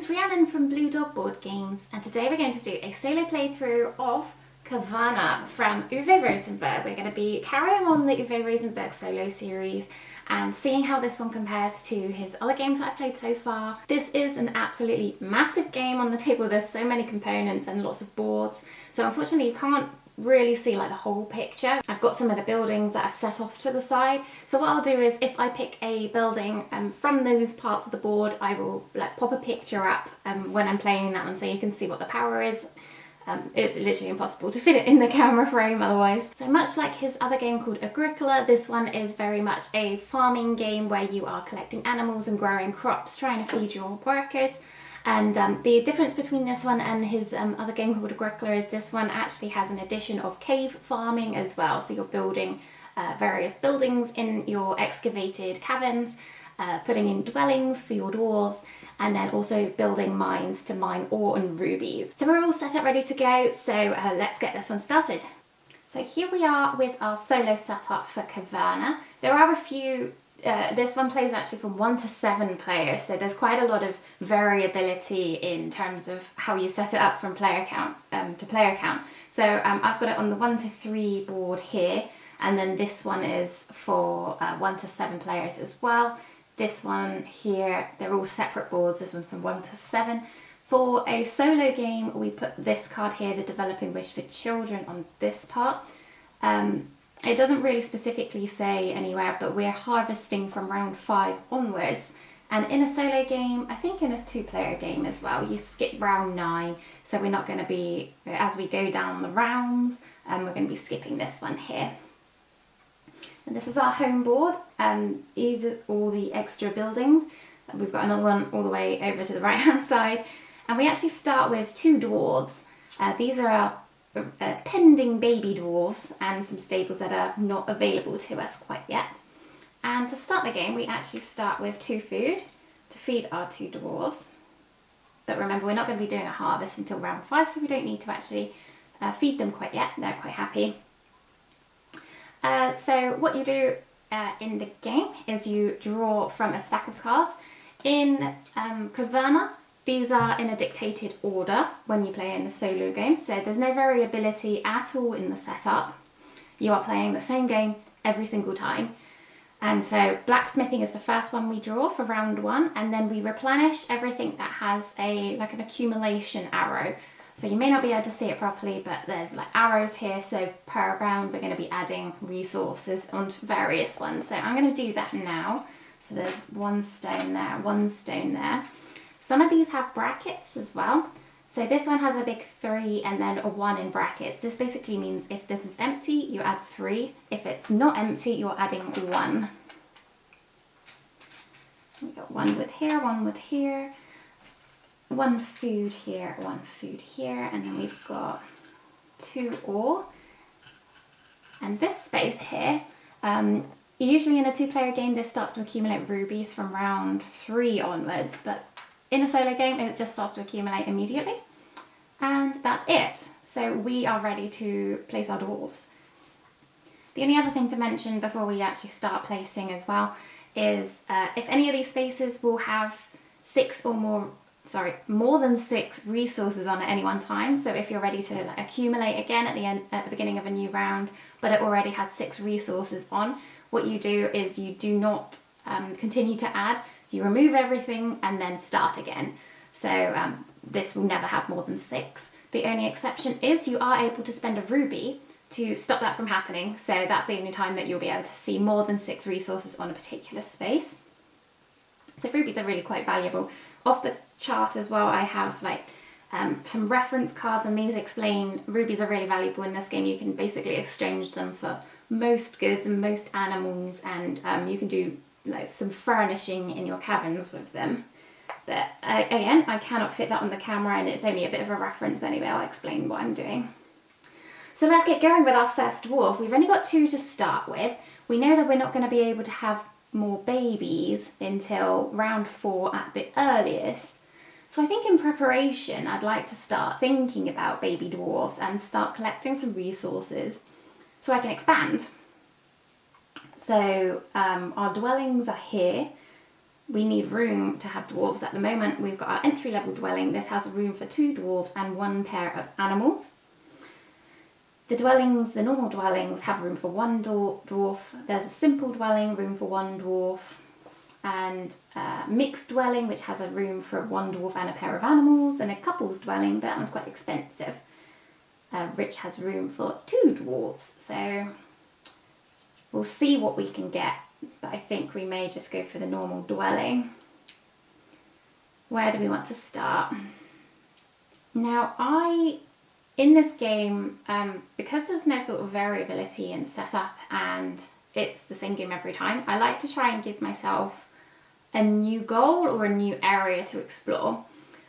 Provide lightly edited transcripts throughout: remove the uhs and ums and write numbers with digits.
it's Rhiannon from Blue Dog Board Games, and today we're going to do a solo playthrough of Caverna from Uwe Rosenberg. We're going to be carrying on the Uwe Rosenberg solo series and seeing how this one compares to his other games that I've played so far. This is an absolutely massive game on the table. There's so many components and lots of boards, so unfortunately you can't really see like the whole picture. I've got some of the buildings that are set off to the side, so what I'll do is if I pick a building from those parts of the board, I will like pop a picture up when I'm playing that one so you can see what the power is. It's literally impossible to fit it in the camera frame otherwise. So much like his other game called Agricola, this one is very much a farming game where you are collecting animals and growing crops, trying to feed your workers. And the difference between this one and his other game called Agricola is this one actually has an addition of cave farming as well. So you're building various buildings in your excavated caverns, putting in dwellings for your dwarves, and then also building mines to mine ore and rubies. So we're all set up ready to go, so let's get this one started. So here we are with our solo setup for Caverna. There are a few, this one plays actually from 1 to 7 players, so there's quite a lot of variability in terms of how you set it up from player count to player count. So I've got it on the 1 to 3 board here, and then this one is for 1 to 7 players as well. This one here, they're all separate boards, this one from 1 to 7. For a solo game, we put this card here, the Developing Wish for Children, on this part. It doesn't really specifically say anywhere, but we're harvesting from round 5 onwards. And in a solo game, I think in a 2-player game as well, you skip round 9. So we're not going to be, as we go down the rounds, we're going to be skipping this one here. And this is our home board. These are all the extra buildings. We've got another one all the way over to the right hand side. And we actually start with 2 dwarves. These are our pending baby dwarves and some stables that are not available to us quite yet. And to start the game, we actually start with 2 food to feed our 2 dwarves. But remember, we're not going to be doing a harvest until round 5, so we don't need to actually feed them quite yet. They're quite happy. So what you do in the game is you draw from a stack of cards. In Caverna, these are in a dictated order when you play in the solo game, so there's no variability at all in the setup. You are playing the same game every single time. And so blacksmithing is the first one we draw for round 1, and then we replenish everything that has like an accumulation arrow. So you may not be able to see it properly, but there's like arrows here, so per round we're going to be adding resources onto various ones. So I'm going to do that now. So there's 1 stone there, 1 stone there. Some of these have brackets as well. So this one has a big 3 and then a 1 in brackets. This basically means if this is empty, you add 3. If it's not empty, you're adding 1. We've got 1 wood here, 1 wood here. 1 food here, 1 food here, and then we've got 2 ore. And this space here, usually in a 2-player game, this starts to accumulate rubies from round 3 onwards, but in a solo game, it just starts to accumulate immediately. And that's it. So we are ready to place our dwarves. The only other thing to mention before we actually start placing as well is if any of these spaces will have more than 6 resources on at any one time. So if you're ready to accumulate again at the beginning of a new round, but it already has 6 resources on, what you do is you do not continue to add. You remove everything and then start again. So this will never have more than 6. The only exception is you are able to spend a ruby to stop that from happening. So that's the only time that you'll be able to see more than 6 resources on a particular space. So rubies are really quite valuable. Off the chart as well, I have like some reference cards, and these explain rubies are really valuable in this game. You can basically exchange them for most goods and most animals, and you can do like some furnishing in your caverns with them. But again, I cannot fit that on the camera, and it's only a bit of a reference anyway. I'll explain what I'm doing. So let's get going with our first dwarf. We've only got 2 to start with. We know that we're not going to be able to have more babies until round 4 at the earliest. So I think in preparation, I'd like to start thinking about baby dwarves and start collecting some resources so I can expand. So our dwellings are here. we need room to have dwarves. At the moment, we've got our entry-level dwelling. This has room for 2 dwarves and 1 pair of animals. The dwellings, the normal dwellings, have room for 1 dwarf. There's a simple dwelling, room for 1 dwarf. And a mixed dwelling, which has a room for 1 dwarf and a pair of animals. And a couple's dwelling, but that one's quite expensive. Which has room for 2 dwarves. So we'll see what we can get. But I think we may just go for the normal dwelling. Where do we want to start? Now, in this game, because there's no sort of variability in setup and it's the same game every time, I like to try and give myself a new goal or a new area to explore.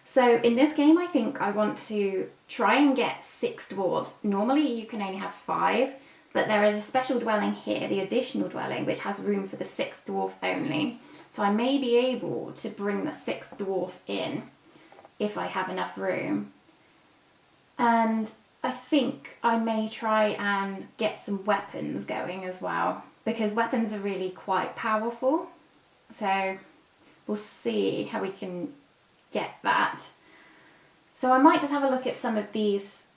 So in this game, I think I want to try and get 6 dwarves. Normally you can only have 5, but there is a special dwelling here, the additional dwelling, which has room for the 6th dwarf only. So I may be able to bring the 6th dwarf in if I have enough room. And I think I may try and get some weapons going as well, because weapons are really quite powerful. So we'll see how we can get that. So I might just have a look at some of these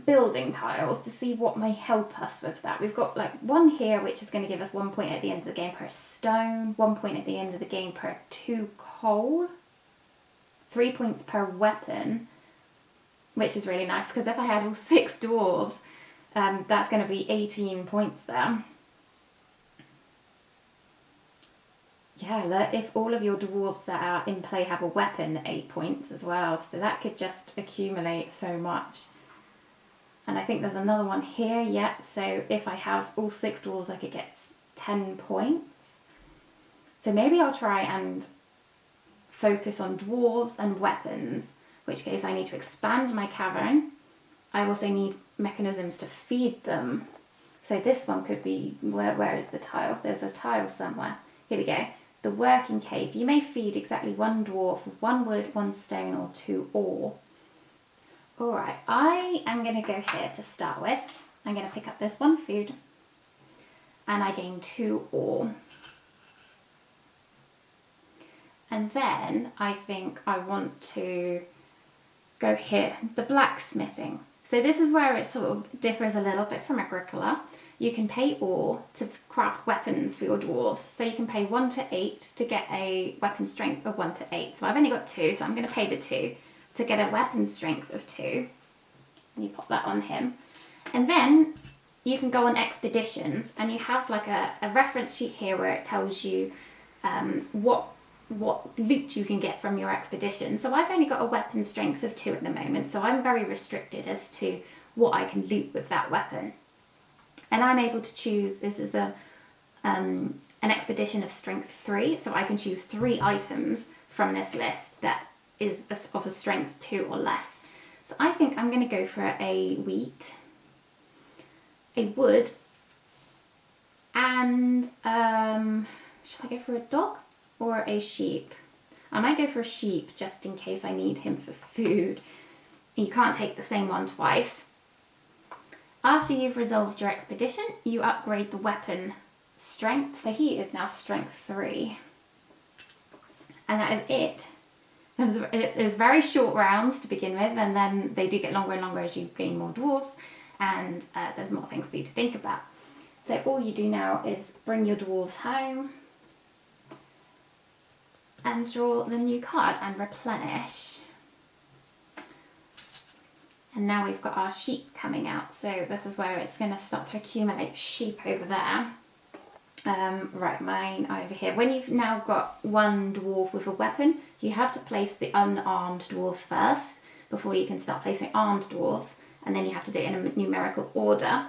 building tiles to see what may help us with that. We've got like 1 here, which is going to give us 1 point at the end of the game per stone, 1 point at the end of the game per 2 coal, 3 points per weapon, which is really nice because if I had all 6 dwarves, that's going to be 18 points there. Yeah, if all of your dwarves that are in play have a weapon, 8 points as well. So that could just accumulate so much. And I think there's another one here, yeah. So if I have all 6 dwarves, I could get 10 points. So maybe I'll try and focus on dwarves and weapons, which case I need to expand my cavern. I also need mechanisms to feed them. So this one could be, where is the tile? There's a tile somewhere. Here we go. The working cave. You may feed exactly 1 dwarf with 1 wood, 1 stone or 2 ore. Alright, I am going to go here to start with. I'm going to pick up this 1 food and I gain 2 ore. And then I think I want to go here, the blacksmithing. So this is where it sort of differs a little bit from Agricola. You can pay ore to craft weapons for your dwarves. So you can pay 1 to 8 to get a weapon strength of 1 to 8. So I've only got 2, so I'm going to pay the 2 to get a weapon strength of 2. And you pop that on him. And then you can go on expeditions and you have like a reference sheet here where it tells you what loot you can get from your expedition. So I've only got a weapon strength of 2 at the moment, so I'm very restricted as to what I can loot with that weapon. And I'm able to choose, this is an expedition of strength 3, so I can choose 3 items from this list that is of a strength 2 or less. So I think I'm going to go for a wheat, a wood, and should I go for a dog or a sheep? I might go for a sheep just in case I need him for food. You can't take the same one twice. After you've resolved your expedition, you upgrade the weapon strength. So he is now strength 3. And that is it. There's very short rounds to begin with, and then they do get longer and longer as you gain more dwarves, and there's more things for you to think about. So all you do now is bring your dwarves home and draw the new card and replenish. And now we've got our sheep coming out, so this is where it's going to start to accumulate sheep over there. Right, mine over here. When you've now got 1 dwarf with a weapon, you have to place the unarmed dwarves first before you can start placing armed dwarves, and then you have to do it in a numerical order.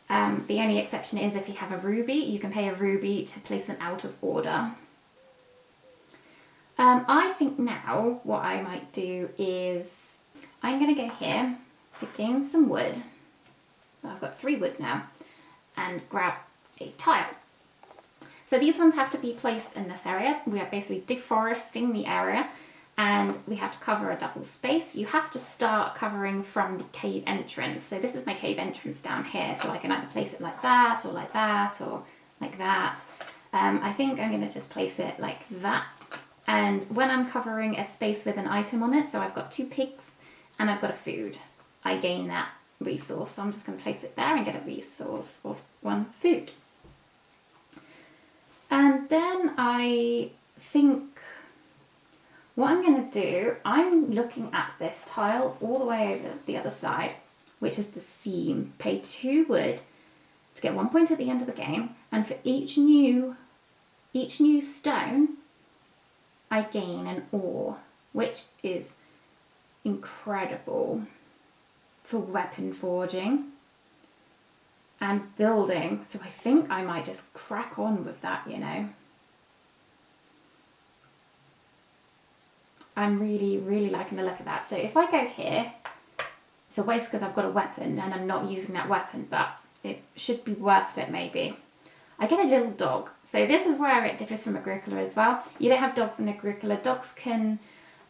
The only exception is if you have a ruby, you can pay a ruby to place them out of order. I think now what I might do is I'm going to go here to gain some wood. I've got 3 wood now, and grab a tile. So these ones have to be placed in this area. We are basically deforesting the area, and we have to cover a double space. You have to start covering from the cave entrance. So this is my cave entrance down here, so I can either place it like that or like that or like that. I think I'm going to just place it like that. And when I'm covering a space with an item on it, so I've got 2 pigs and I've got a food, I gain that resource. So I'm just going to place it there and get a resource of 1 food. And then I think what I'm going to do, I'm looking at this tile all the way over the other side, which is the seam. Pay 2 wood to get 1 point at the end of the game, and for each new stone, I gain an ore, which is incredible for weapon forging and building. So I think I might just crack on with that, you know. I'm really, really liking the look of that. So if I go here, it's a waste because I've got a weapon and I'm not using that weapon, but it should be worth it maybe. I get a little dog. So this is where it differs from Agricola as well. You don't have dogs in Agricola. Dogs can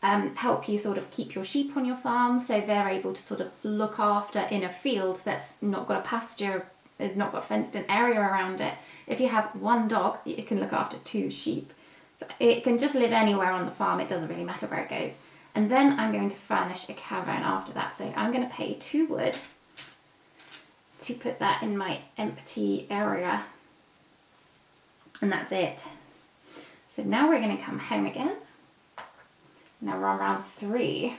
help you sort of keep your sheep on your farm, so they're able to sort of look after in a field that's not got a pasture, has not got a fenced in area around it. If you have 1 dog, it can look after 2 sheep. So it can just live anywhere on the farm. It doesn't really matter where it goes. And then I'm going to furnish a cavern after that. So I'm going to pay 2 wood to put that in my empty area. And that's it. So now we're going to come home again. Now we're on round 3.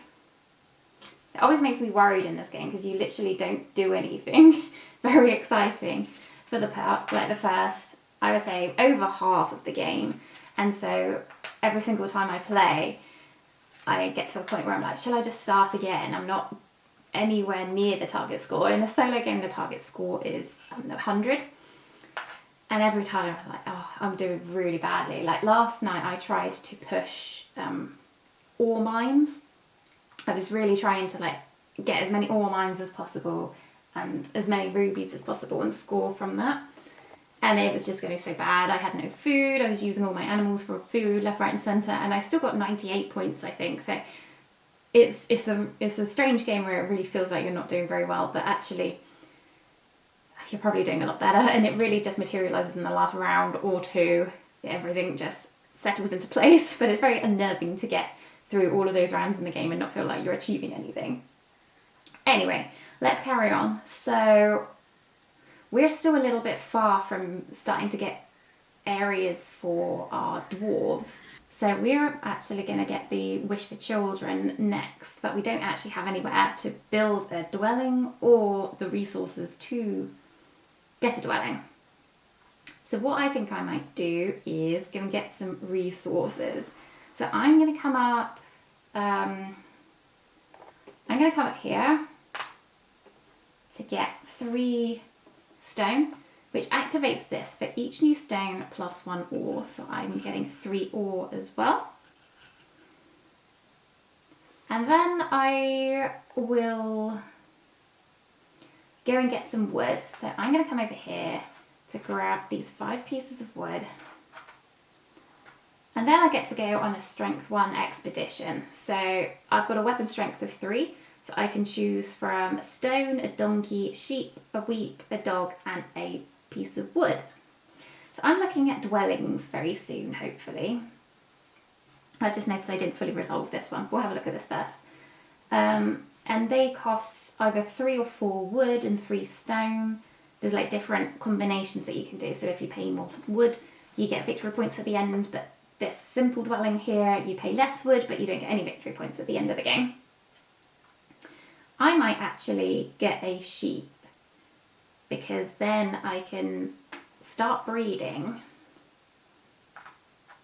It always makes me worried in this game because you literally don't do anything very exciting for the first, I would say, over half of the game. And so every single time I play, I get to a point where I'm like, shall I just start again? I'm not anywhere near the target score. In a solo game, the target score is 100. And every time I'm like, oh, I'm doing really badly. Like last night I tried to push ore mines. I was really trying to like get as many ore mines as possible and as many rubies as possible and score from that. And it was just going so bad. I had no food. I was using all my animals for food left, right and centre. And I still got 98 points, I think. So it's a strange game where it really feels like you're not doing very well. But actually, you're probably doing a lot better. And it really just materialises in the last round or 2. Everything just settles into place. But it's very unnerving to get through all of those rounds in the game and not feel like you're achieving anything. Anyway, let's carry on. So we're still a little bit far from starting to get areas for our dwarves. So we're actually going to get the Wish for Children next, but we don't actually have anywhere to build a dwelling or the resources to get a dwelling. So what I think I might do is go and get some resources. So I'm going to come up, here to get 3 stone, which activates this for each new stone plus 1 ore. So I'm getting 3 ore as well. And then I will go and get some wood. So I'm going to come over here to grab these 5 pieces of wood. And then I get to go on a strength 1 expedition. So I've got a weapon strength of 3. So I can choose from a stone, a donkey, sheep, a wheat, a dog, and a piece of wood. So I'm looking at dwellings very soon, hopefully. I've just noticed I didn't fully resolve this one. We'll have a look at this first. And they cost either 3 or 4 wood and 3 stone. There's like different combinations that you can do. So if you pay more wood, you get victory points at the end. But this simple dwelling here, you pay less wood, but you don't get any victory points at the end of the game. I might actually get a sheep because then I can start breeding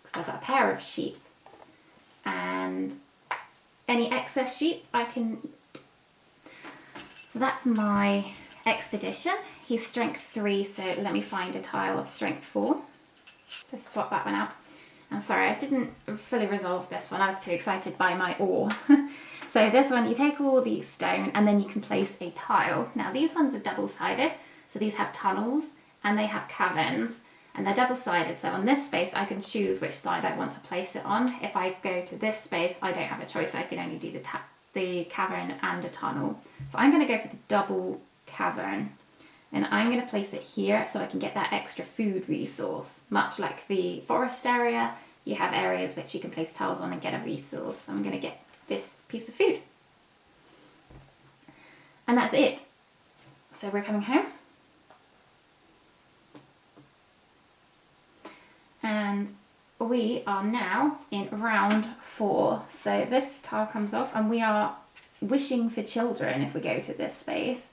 because I've got a pair of sheep and any excess sheep I can eat. So that's my expedition. He's strength 3, so let me find a tile of strength 4. So swap that one out. I'm sorry, I didn't fully resolve this one. I was too excited by my ore. So this one, you take all the stone and then you can place a tile. Now these ones are double-sided, so these have tunnels and they have caverns and they're double-sided. So on this space, I can choose which side I want to place it on. If I go to this space, I don't have a choice. I can only do the cavern and a tunnel. So I'm going to go for the double cavern. And I'm going to place it here so I can get that extra food resource. Much like the forest area, you have areas which you can place tiles on and get a resource. So I'm going to get this piece of food. And that's it. So we're coming home. And we are now in round 4. So this tile comes off and we are wishing for children if we go to this space.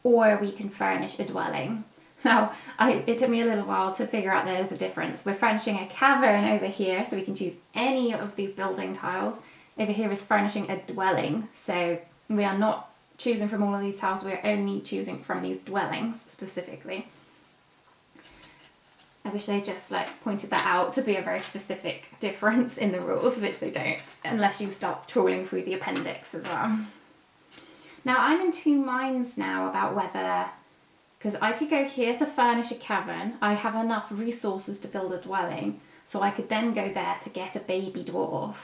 Or we can furnish a dwelling. Now, it took me a little while to figure out there's a difference. We're furnishing a cavern over here, so we can choose any of these building tiles. Over here is furnishing a dwelling, so we are not choosing from all of these tiles, we're only choosing from these dwellings specifically. I wish they just pointed that out to be a very specific difference in the rules, which they don't, unless you start trawling through the appendix as well. Now I'm in 2 minds now about whether, because I could go here to furnish a cavern, I have enough resources to build a dwelling, so I could then go there to get a baby dwarf.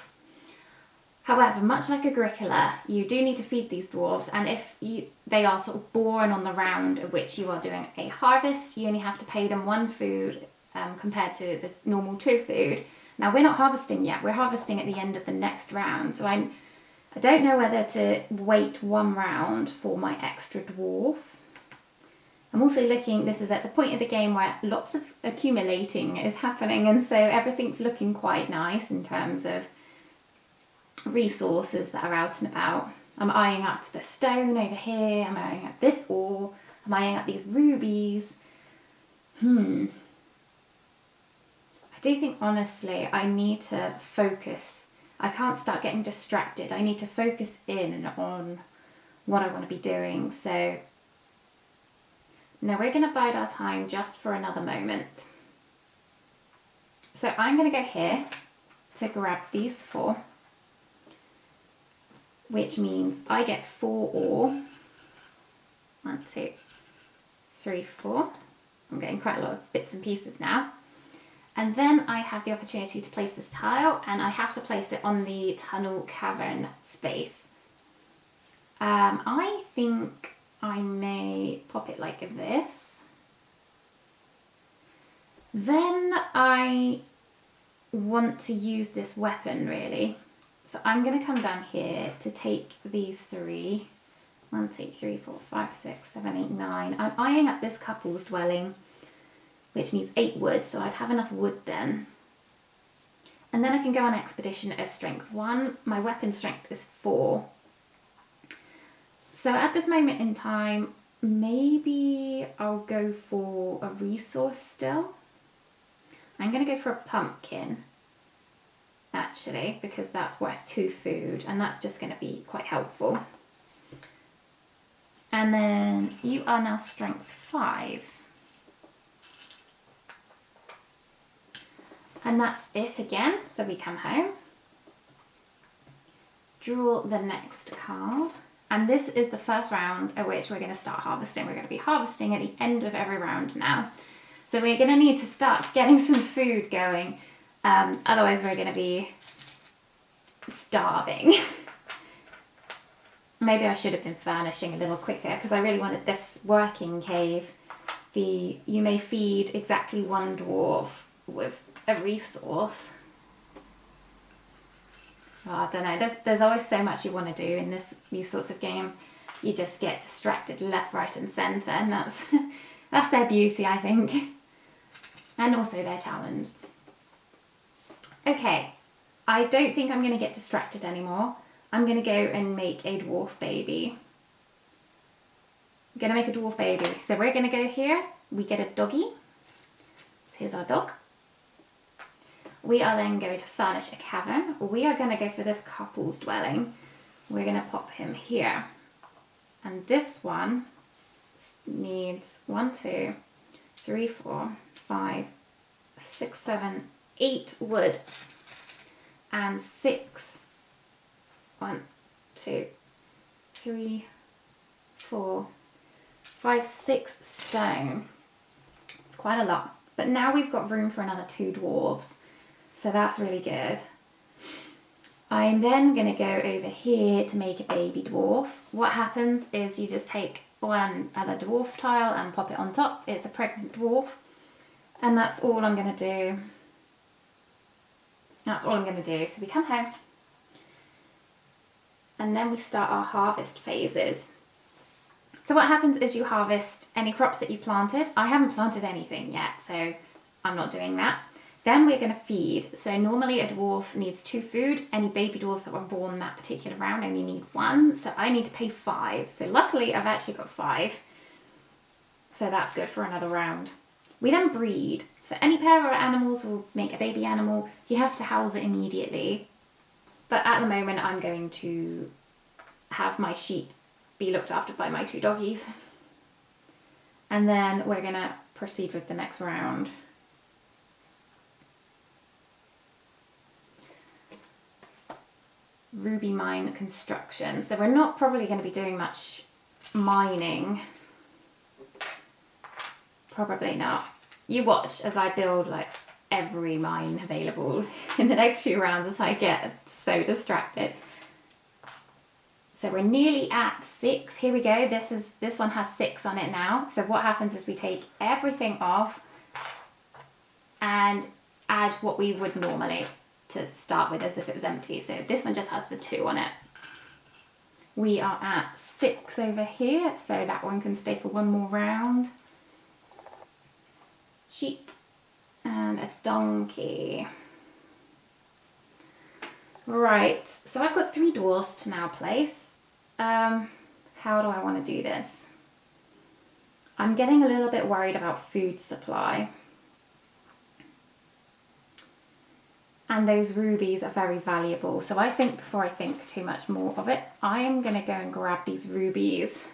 However, much like Agricola, you do need to feed these dwarves, and if they are sort of born on the round at which you are doing a harvest, you only have to pay them 1 food compared to the normal 2 food. Now we're not harvesting yet, we're harvesting at the end of the next round, so I don't know whether to wait 1 round for my extra dwarf. I'm also looking, this is at the point of the game where lots of accumulating is happening, and so everything's looking quite nice in terms of resources that are out and about. I'm eyeing up the stone over here, I'm eyeing up this ore, I'm eyeing up these rubies. I do think honestly I need to focus. I can't start getting distracted. I need to focus in on what I want to be doing. So now we're going to bide our time just for another moment. So I'm going to go here to grab these 4, which means I get 4 ore. 1, 2, 3, 4. I'm getting quite a lot of bits and pieces now. And then I have the opportunity to place this tile, and I have to place it on the tunnel cavern space. I think I may pop it like this. Then I want to use this weapon really. So I'm going to come down here to take these 3. 1, 2, 3, 4, 5, 6, 7, 8, 9. I'm eyeing up this couple's dwelling, which needs 8 wood, so I'd have enough wood then. And then I can go on expedition of strength 1. My weapon strength is 4. So at this moment in time, maybe I'll go for a resource still. I'm going to go for a pumpkin, actually, because that's worth 2 food, and that's just going to be quite helpful. And then you are now strength 5. And that's it again. So we come home, draw the next card, and this is the first round at which we're going to start harvesting. We're going to be harvesting at the end of every round now. So we're going to need to start getting some food going, otherwise we're going to be starving. Maybe I should have been furnishing a little quicker because I really wanted this working cave. You may feed exactly 1 dwarf with a resource. Oh, I don't know, there's always so much you want to do in these sorts of games. You just get distracted left, right and centre, and that's their beauty, I think. And also their challenge. Okay, I don't think I'm going to get distracted anymore. I'm going to go and make a dwarf baby. I'm going to make a dwarf baby. So we're going to go here. We get a doggy. So here's our dog. We are then going to furnish a cavern. We are going to go for this couple's dwelling. We're going to pop him here. And this one needs 1, 2, 3, 4, 5, 6, 7, 8 wood. And 6. 1, 2, 3, 4, 5, 6 stone. It's quite a lot. But now we've got room for another 2 dwarves. So that's really good. I'm then going to go over here to make a baby dwarf. What happens is you just take one other dwarf tile and pop it on top. It's a pregnant dwarf. And that's all I'm going to do. That's all I'm going to do. So we come home. And then we start our harvest phases. So what happens is you harvest any crops that you planted. I haven't planted anything yet, so I'm not doing that. Then we're going to feed. So normally a dwarf needs 2 food. Any baby dwarfs that were born that particular round only need 1. So I need to pay 5. So luckily I've actually got 5. So that's good for another round. We then breed. So any pair of animals will make a baby animal. You have to house it immediately. But at the moment I'm going to have my sheep be looked after by my 2 doggies. And then we're going to proceed with the next round. Ruby mine construction. So we're not probably going to be doing much mining. Probably not. You watch as I build like every mine available in the next few rounds as I get so distracted. So we're nearly at 6. Here we go. This one has 6 on it now. So what happens is we take everything off and add what we would normally to start with as if it was empty. So this one just has the 2 on it. We are at 6 over here. So that one can stay for one more round. Sheep and a donkey. Right, so I've got 3 dwarfs to now place. How do I want to do this? I'm getting a little bit worried about food supply. And those rubies are very valuable. So I think before I think too much more of it, I am going to go and grab these rubies.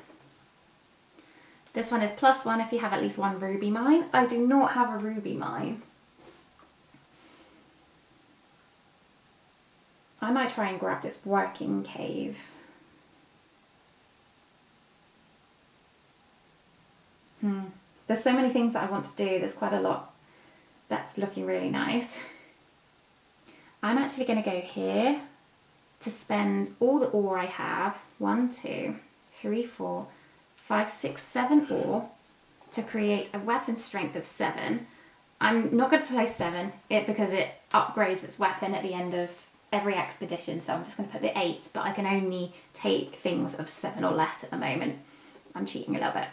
This one is +1 if you have at least 1 ruby mine. I do not have a ruby mine. I might try and grab this working cave. There's so many things that I want to do. There's quite a lot that's looking really nice. I'm actually going to go here to spend all the ore I have. 1, 2, 3, 4, 5, 6, 7 ore to create a weapon strength of 7. I'm not going to place 7 because it upgrades its weapon at the end of every expedition, so I'm just going to put the 8, but I can only take things of 7 or less at the moment. I'm cheating a little bit.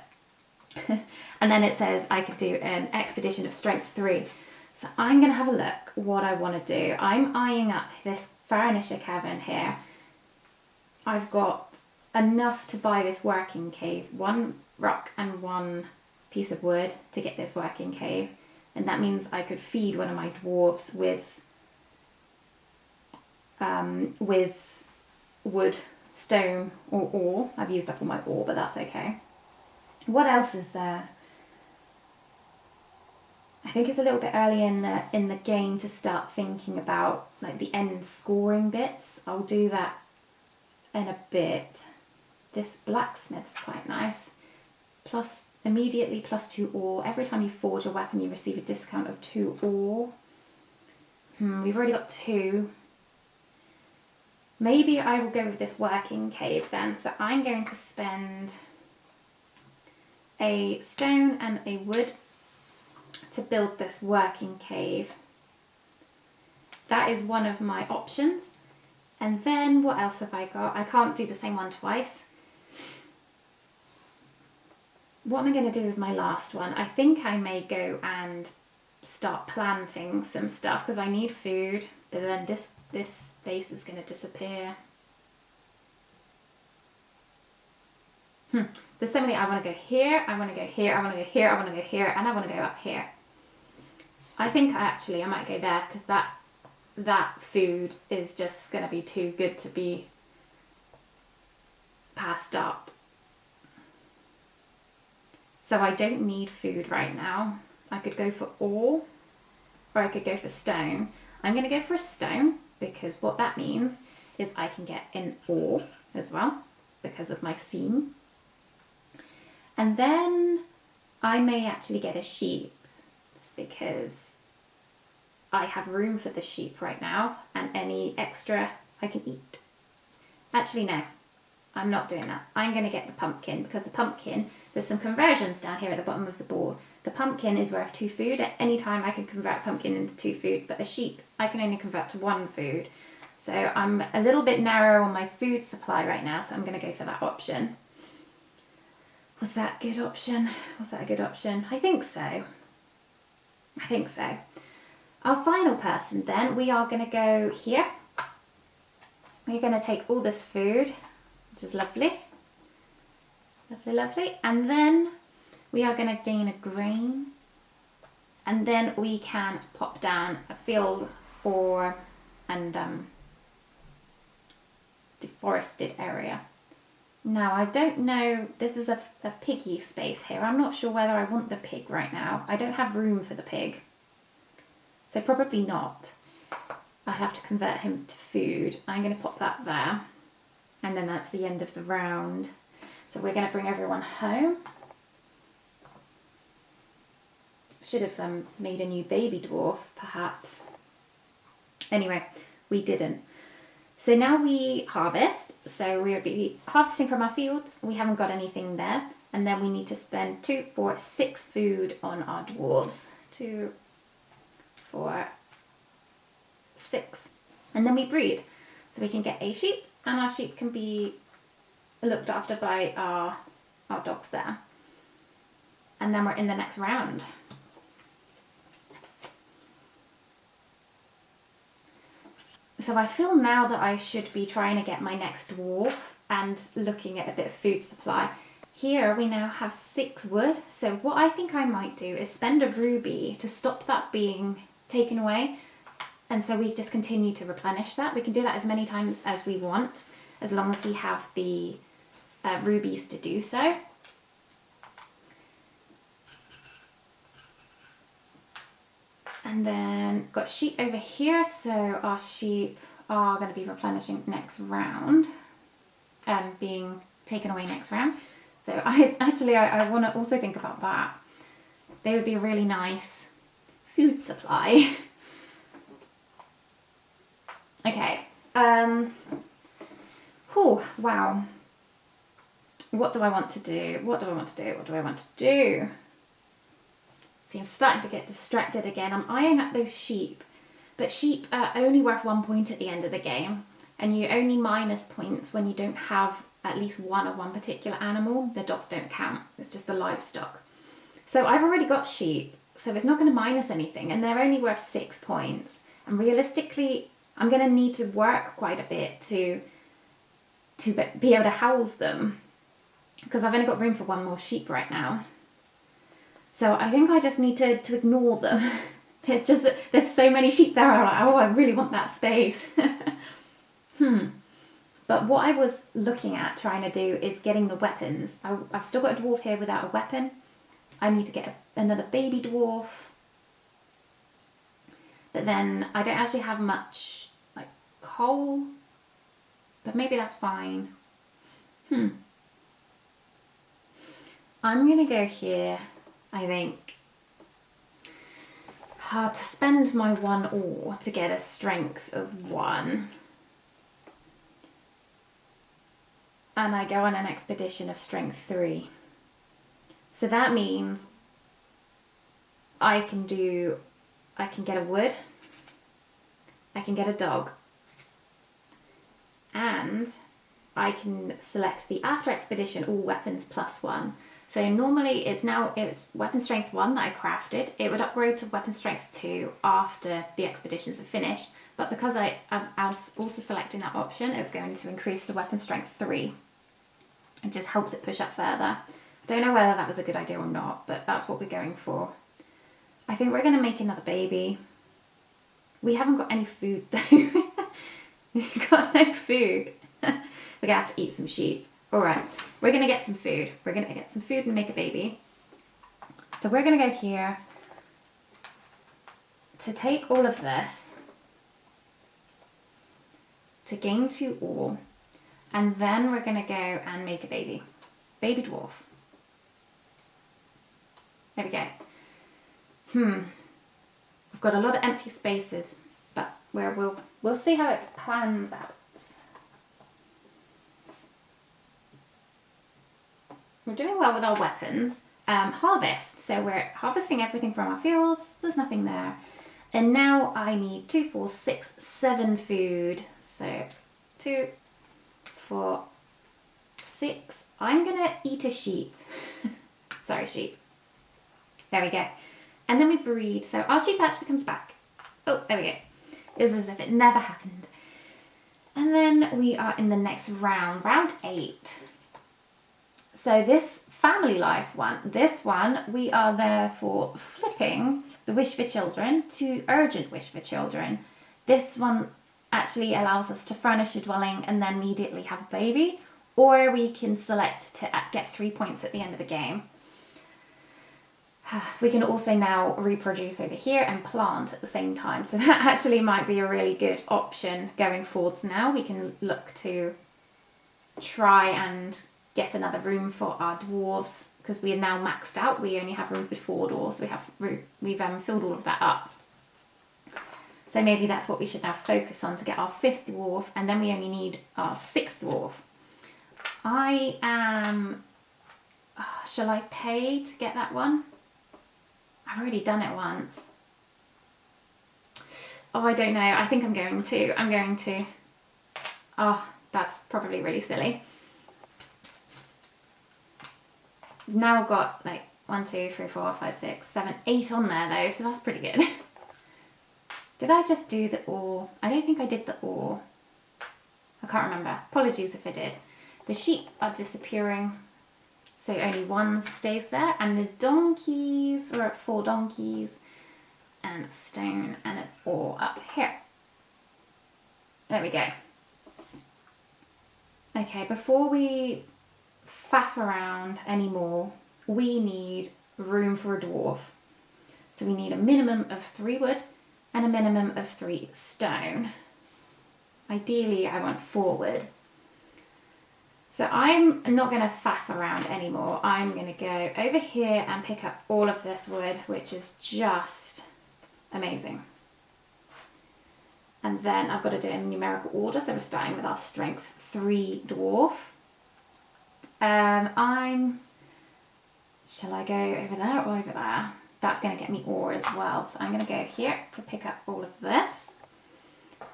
And then it says I could do an expedition of strength 3. So I'm going to have a look what I want to do. I'm eyeing up this furniture cavern here. I've got enough to buy this working cave. 1 rock and 1 piece of wood to get this working cave. And that means I could feed one of my dwarves with wood, stone or ore. I've used up all my ore, but that's okay. What else is there? I think it's a little bit early in the game to start thinking about like the end scoring bits. I'll do that in a bit. This blacksmith's quite nice. Immediately +2 ore. Every time you forge a weapon, you receive a discount of 2 ore. We've already got 2. Maybe I will go with this working cave then. So I'm going to spend a stone and a wood to build this working cave. That is one of my options. And then what else have I got? I can't do the same one twice. What am I going to do with my last one? I think I may go and start planting some stuff because I need food, but then this space is going to disappear. There's so many. I want to go here, I want to go here, I want to go here, I want to go here, and I want to go up here. I think I might go there because that food is just going to be too good to be passed up. So I don't need food right now. I could go for ore or I could go for stone. I'm going to go for a stone because what that means is I can get an ore as well because of my seam. And then I may actually get a sheep because I have room for the sheep right now and any extra I can eat. Actually, no. I'm not doing that. I'm going to get the pumpkin, because the pumpkin, there's some conversions down here at the bottom of the board. The pumpkin is worth 2 food. At any time I can convert pumpkin into 2 food, but a sheep I can only convert to 1 food. So I'm a little bit narrow on my food supply right now, so I'm going to go for that option. Was that a good option? Was that a good option? I think so. I think so. Our final person then, we are going to go here. We're going to take all this food, which is lovely. Lovely, lovely. And then we are going to gain a grain. And then we can pop down a field or deforested area. Now, I don't know, this is a piggy space here. I'm not sure whether I want the pig right now. I don't have room for the pig. So probably not. I have to convert him to food. I'm going to pop that there. And then that's the end of the round. So we're going to bring everyone home. Should have made a new baby dwarf, perhaps. Anyway, we didn't. So now we harvest. So we'll be harvesting from our fields. We haven't got anything there. And then we need to spend 2, 4, 6 food on our dwarves. 2, 4, 6. And then we breed. So we can get a sheep, and our sheep can be looked after by our dogs there. And then we're in the next round. So I feel now that I should be trying to get my next dwarf and looking at a bit of food supply. Here we now have 6 wood. So what I think I might do is spend a ruby to stop that being taken away. And so we just continue to replenish that. We can do that as many times as we want, as long as we have the rubies to do so. And then got sheep over here, so our sheep are going to be replenishing next round, being taken away next round. So I want to also think about that. They would be a really nice food supply. Okay. Oh, wow. What do I want to do? What do I want to do? What do I want to do? See, I'm starting to get distracted again. I'm eyeing up those sheep, but sheep are only worth 1 point at the end of the game, and you only minus points when you don't have at least one of one particular animal. The dogs don't count. It's just the livestock. So I've already got sheep, so it's not going to minus anything, and they're only worth 6 points. And realistically, I'm going to need to work quite a bit to be able to house them, because I've only got room for 1 more sheep right now. So I think I just need to ignore them. There's so many sheep there, I'm like, oh, I really want that space. But what I was looking at trying to do is getting the weapons. I've still got a dwarf here without a weapon. I need to get another baby dwarf. But then I don't actually have much like coal. But maybe that's fine. I'm going to go here, I think. To spend my 1 ore to get a strength of 1. And I go on an expedition of strength 3. So that means I can get a wood, I can get a dog, and I can select the after expedition all weapons +1. So normally it's weapon strength 1 that I crafted. It would upgrade to weapon strength 2 after the expeditions are finished. But because I was also selecting that option, it's going to increase to weapon strength 3. It just helps it push up further. I don't know whether that was a good idea or not, but that's what we're going for. I think we're going to make another baby. We haven't got any food though. We've got no food. We're going to have to eat some sheep. Alright, we're going to get some food. We're going to get some food and make a baby. So we're going to go here to take all of this, to gain 2 ore, and then we're going to go and make a baby. Baby dwarf. There we go. We've got a lot of empty spaces, but we'll see how it plans out. we're doing well with our weapons. Harvest. So we're harvesting everything from our fields. There's nothing there. And now I need 2, 4, 6, 7 food. So 2, 4, 6. I'm gonna eat a sheep. Sorry, sheep. There we go. And then we breed. So our sheep actually comes back. Oh, there we go. It's as if it never happened. And then we are in the next round, round 8. So this family life one, this one, we are there for flipping the wish for children to urgent wish for children. This one actually allows us to furnish a dwelling and then immediately have a baby, or we can select to get 3 points at the end of the game. We can also now reproduce over here and plant at the same time. So that actually might be a really good option going forwards now. We can look to try and get another room for our dwarves because we are now maxed out. We only have room for 4 dwarves. We've filled all of that up. So maybe that's what we should now focus on to get our 5th dwarf, and then we only need our 6th dwarf. Shall I pay to get that one? I've already done it once. Oh, I don't know. I think I'm going to. Oh, that's probably really silly. Now I've got like 1, 2, 3, 4, 5, 6, 7, 8 on there though, so that's pretty good. Did I just do the or? I don't think I did the or. I can't remember. Apologies if I did. The sheep are disappearing, so only 1 stays there, and the donkeys, we're at 4 donkeys, and a stone, and an or up here. There we go. Okay, before we faff around anymore, we need room for a dwarf. So we need a minimum of 3 wood and a minimum of 3 stone. Ideally, I want 4 wood. So I'm not going to faff around anymore. I'm going to go over here and pick up all of this wood, which is just amazing. And then I've got to do it in numerical order. So we're starting with our strength 3 dwarf. Shall I go over there or over there? That's going to get me ore as well. So I'm going to go here to pick up all of this.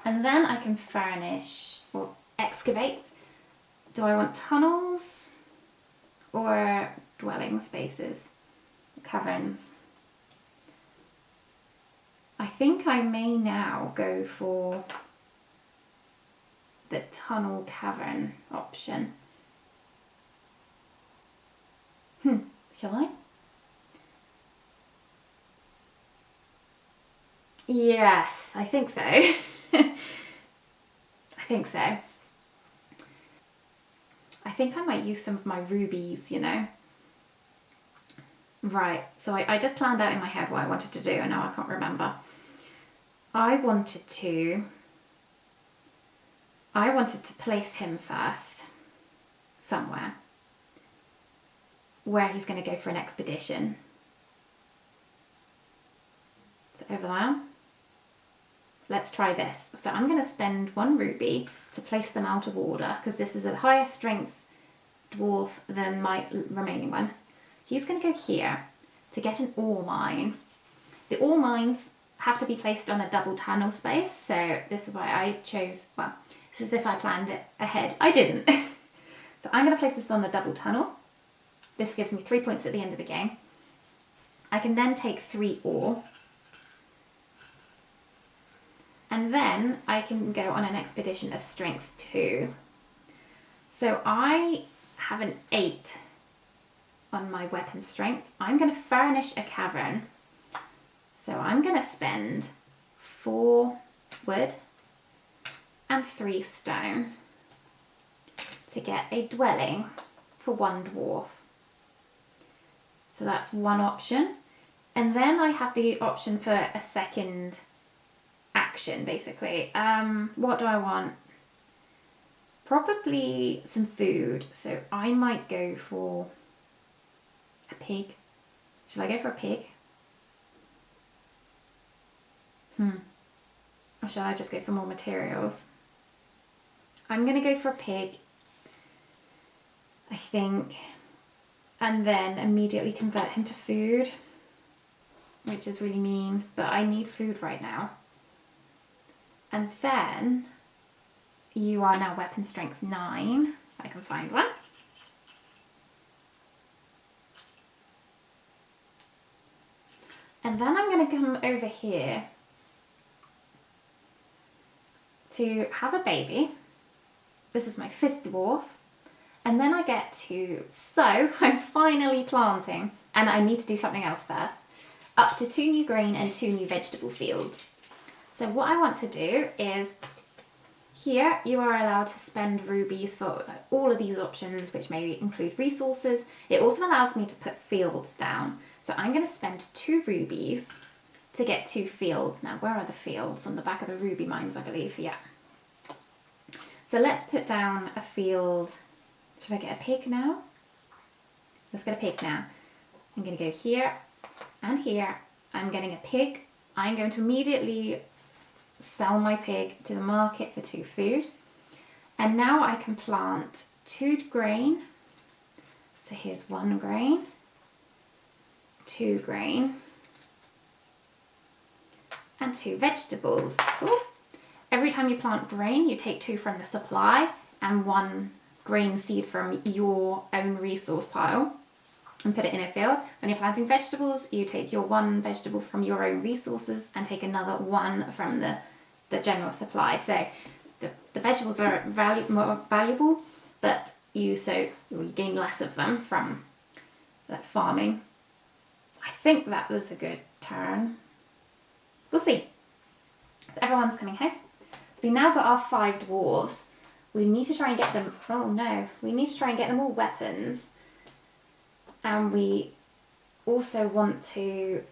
And then I can furnish or excavate. Do I want tunnels or dwelling spaces? Caverns. I think I may now go for the tunnel cavern option. Shall I? Yes, I think so. I think so. I think I might use some of my rubies, you know. Right, so I just planned out in my head what I wanted to do, and now I can't remember. I wanted to place him first, somewhere, where he's going to go for an expedition. So over there. Let's try this. So I'm going to spend 1 ruby to place them out of order, because this is a higher strength dwarf than my remaining one. He's going to go here to get an ore mine. The ore mines have to be placed on a double tunnel space, so this is why I chose, well, it's as if I planned it ahead. I didn't. So I'm going to place this on a double tunnel. This gives me 3 points at the end of the game. I can then take 3 ore. And then I can go on an expedition of strength 2. So I have an 8 on my weapon strength. I'm going to furnish a cavern. So I'm going to spend 4 wood and 3 stone to get a dwelling for 1 dwarf. So that's one option. And then I have the option for a second action, basically. What do I want? Probably some food. So I might go for a pig. Shall I go for a pig? Or shall I just go for more materials? I'm going to go for a pig. I think and then immediately convert him to food, which is really mean, but I need food right now. And then you are now weapon strength 9, if I can find one. And then I'm going to come over here to have a baby. This is my 5th dwarf. And then I get to sow. I'm finally planting. And I need to do something else first. Up to 2 new grain and 2 new vegetable fields. So what I want to do is, here you are allowed to spend rubies for all of these options, which may include resources. It also allows me to put fields down. So I'm going to spend 2 rubies to get 2 fields. Now, where are the fields? On the back of the ruby mines, I believe. Yeah. So let's put down a field. Should I get a pig now? Let's get a pig now. I'm going to go here and here. I'm getting a pig. I'm going to immediately sell my pig to the market for 2 food. And now I can plant 2 grain. So here's 1 grain, 2 grain, and 2 vegetables. Ooh. Every time you plant grain, you take 2 from the supply and 1 grain seed from your own resource pile and put it in a field. When you're planting vegetables, you take your 1 vegetable from your own resources and take another 1 from the general supply. So the vegetables are more valuable, but you gain less of them from that farming. I think that was a good turn. We'll see. So everyone's coming home. We now got our 5 dwarves. We need to try and get them, oh no, we need to try and get them all weapons. And we also want to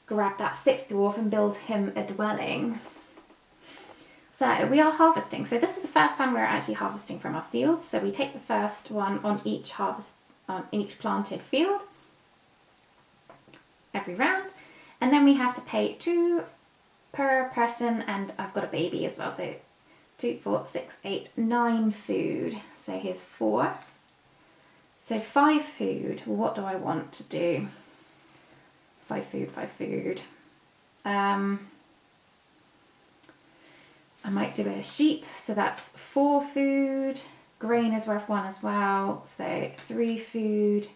grab that 6th dwarf and build him a dwelling. So we are harvesting. So this is the first time we're actually harvesting from our fields. So we take the first one on each each planted field every round. And then we have to pay 2 per person, and I've got a baby as well. So 2, 4, 6, 8, 9 food. So here's 4. So 5 food. What do I want to do? 5 food, 5 food. I might do a sheep. So that's 4 food. Grain is worth 1 as well. So 3 food,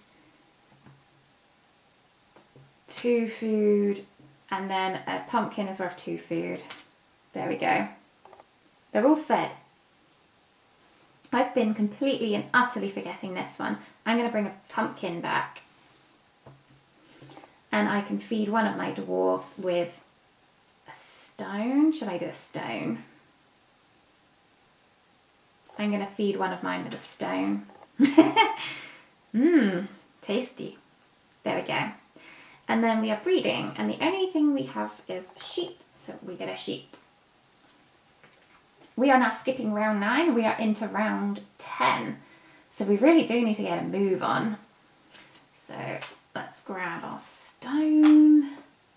2 food, and then a pumpkin is worth 2 food. There we go. They're all fed. I've been completely and utterly forgetting this one. I'm going to bring a pumpkin back. And I can feed one of my dwarves with a stone. Should I do a stone? I'm going to feed one of mine with a stone. Mmm, tasty. There we go. And then we are breeding, and the only thing we have is a sheep, so we get a sheep. We are now skipping round 9, we are into round 10. So we really do need to get a move on. So let's grab our stone.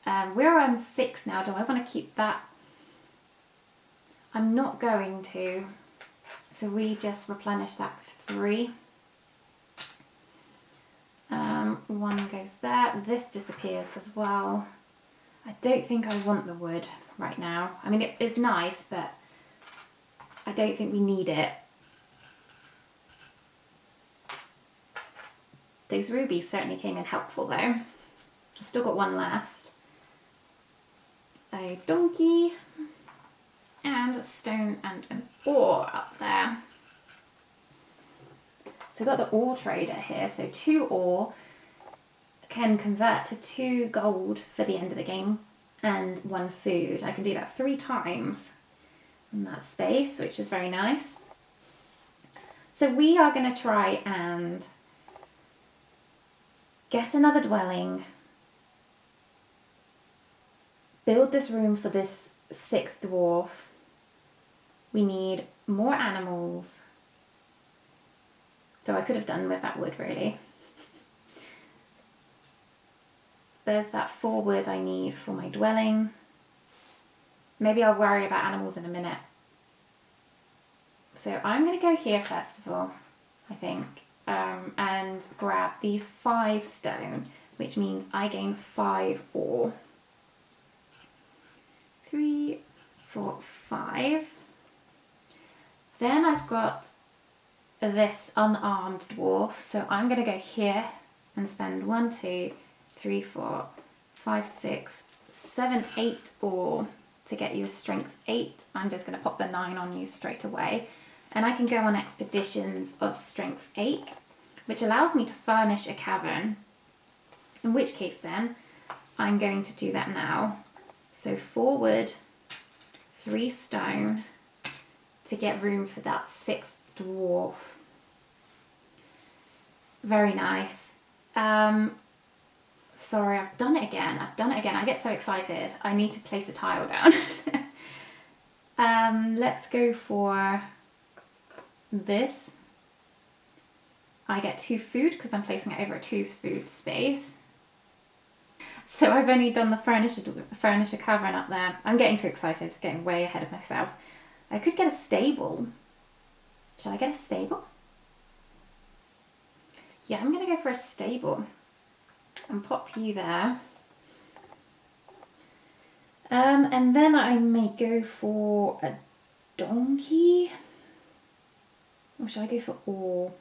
We're on 6 now, do I want to keep that? I'm not going to. So we just replenish that with 3. 1 goes there. This disappears as well. I don't think I want the wood right now. I mean, it is nice, but I don't think we need it. Those rubies certainly came in helpful though. I've still got 1 left. A donkey and a stone and an ore up there. So we've got the ore trader here. So 2 ore can convert to 2 gold for the end of the game and 1 food. I can do that 3 times in that space, which is very nice. So we are going to try and get another dwelling, build this room for this 6th dwarf. We need more animals. So I could have done with that wood really. There's that 4 wood I need for my dwelling. Maybe I'll worry about animals in a minute. So I'm going to go here first of all, I think. and grab these 5 stone, which means I gain 5 ore. 3, 4, 5. Then I've got this unarmed dwarf, so I'm going to go here and spend 1, 2, 3, 4, 5, 6, 7, 8 ore to get you a strength 8. I'm just going to pop the 9 on you straight away. And I can go on expeditions of strength 8, which allows me to furnish a cavern. In which case then, I'm going to do that now. So 4 wood, 3 stone to get room for that 6th dwarf. Very nice. Sorry, I've done it again. I get so excited. I need to place a tile down. Let's go for this. I get 2 food because I'm placing it over a 2 food space. So I've only done the furniture cavern up there. I'm getting too excited, getting way ahead of myself. I could get a stable. Shall I get a stable? Yeah, I'm going to go for a stable and pop you there. And then I may go for a donkey. Or shall I go for ore?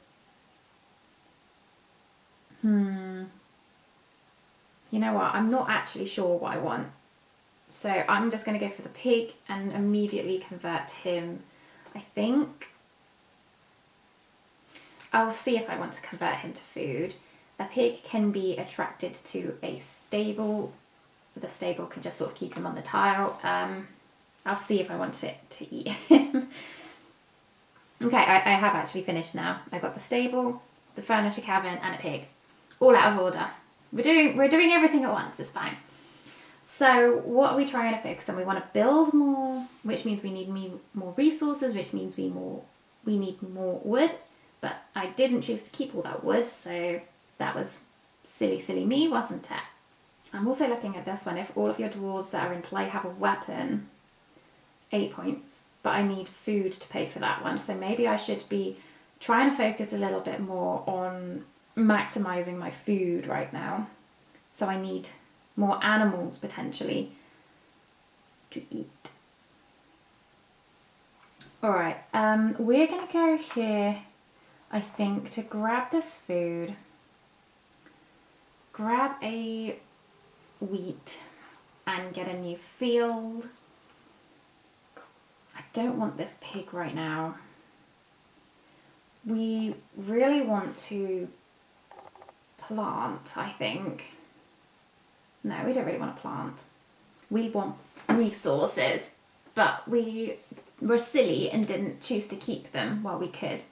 You know what? I'm not actually sure what I want. So I'm just going to go for the pig and immediately convert him, I think. I'll see if I want to convert him to food. A pig can be attracted to a stable. The stable can just sort of keep him on the tile. I'll see if I want it to eat him. Okay, I have actually finished now. I've got the stable, the furniture cavern, and a pig. All out of order. We're doing everything at once, it's fine. So what are we trying to focus on? We want to build more, which means we need more resources, which means we need more wood. But I didn't choose to keep all that wood, so that was silly me, wasn't it? I'm also looking at this one. If all of your dwarves that are in play have a weapon, 8 points, but I need food to pay for that one. So maybe I should be trying to focus a little bit more on maximizing my food right now. So I need more animals potentially to eat. All right, we're gonna go here, I think, to grab this food. Grab a wheat and get a new field. I don't want this pig right now. We really want to plant, I think. No, we don't really want to plant. We want resources, but we were silly and didn't choose to keep them while we could.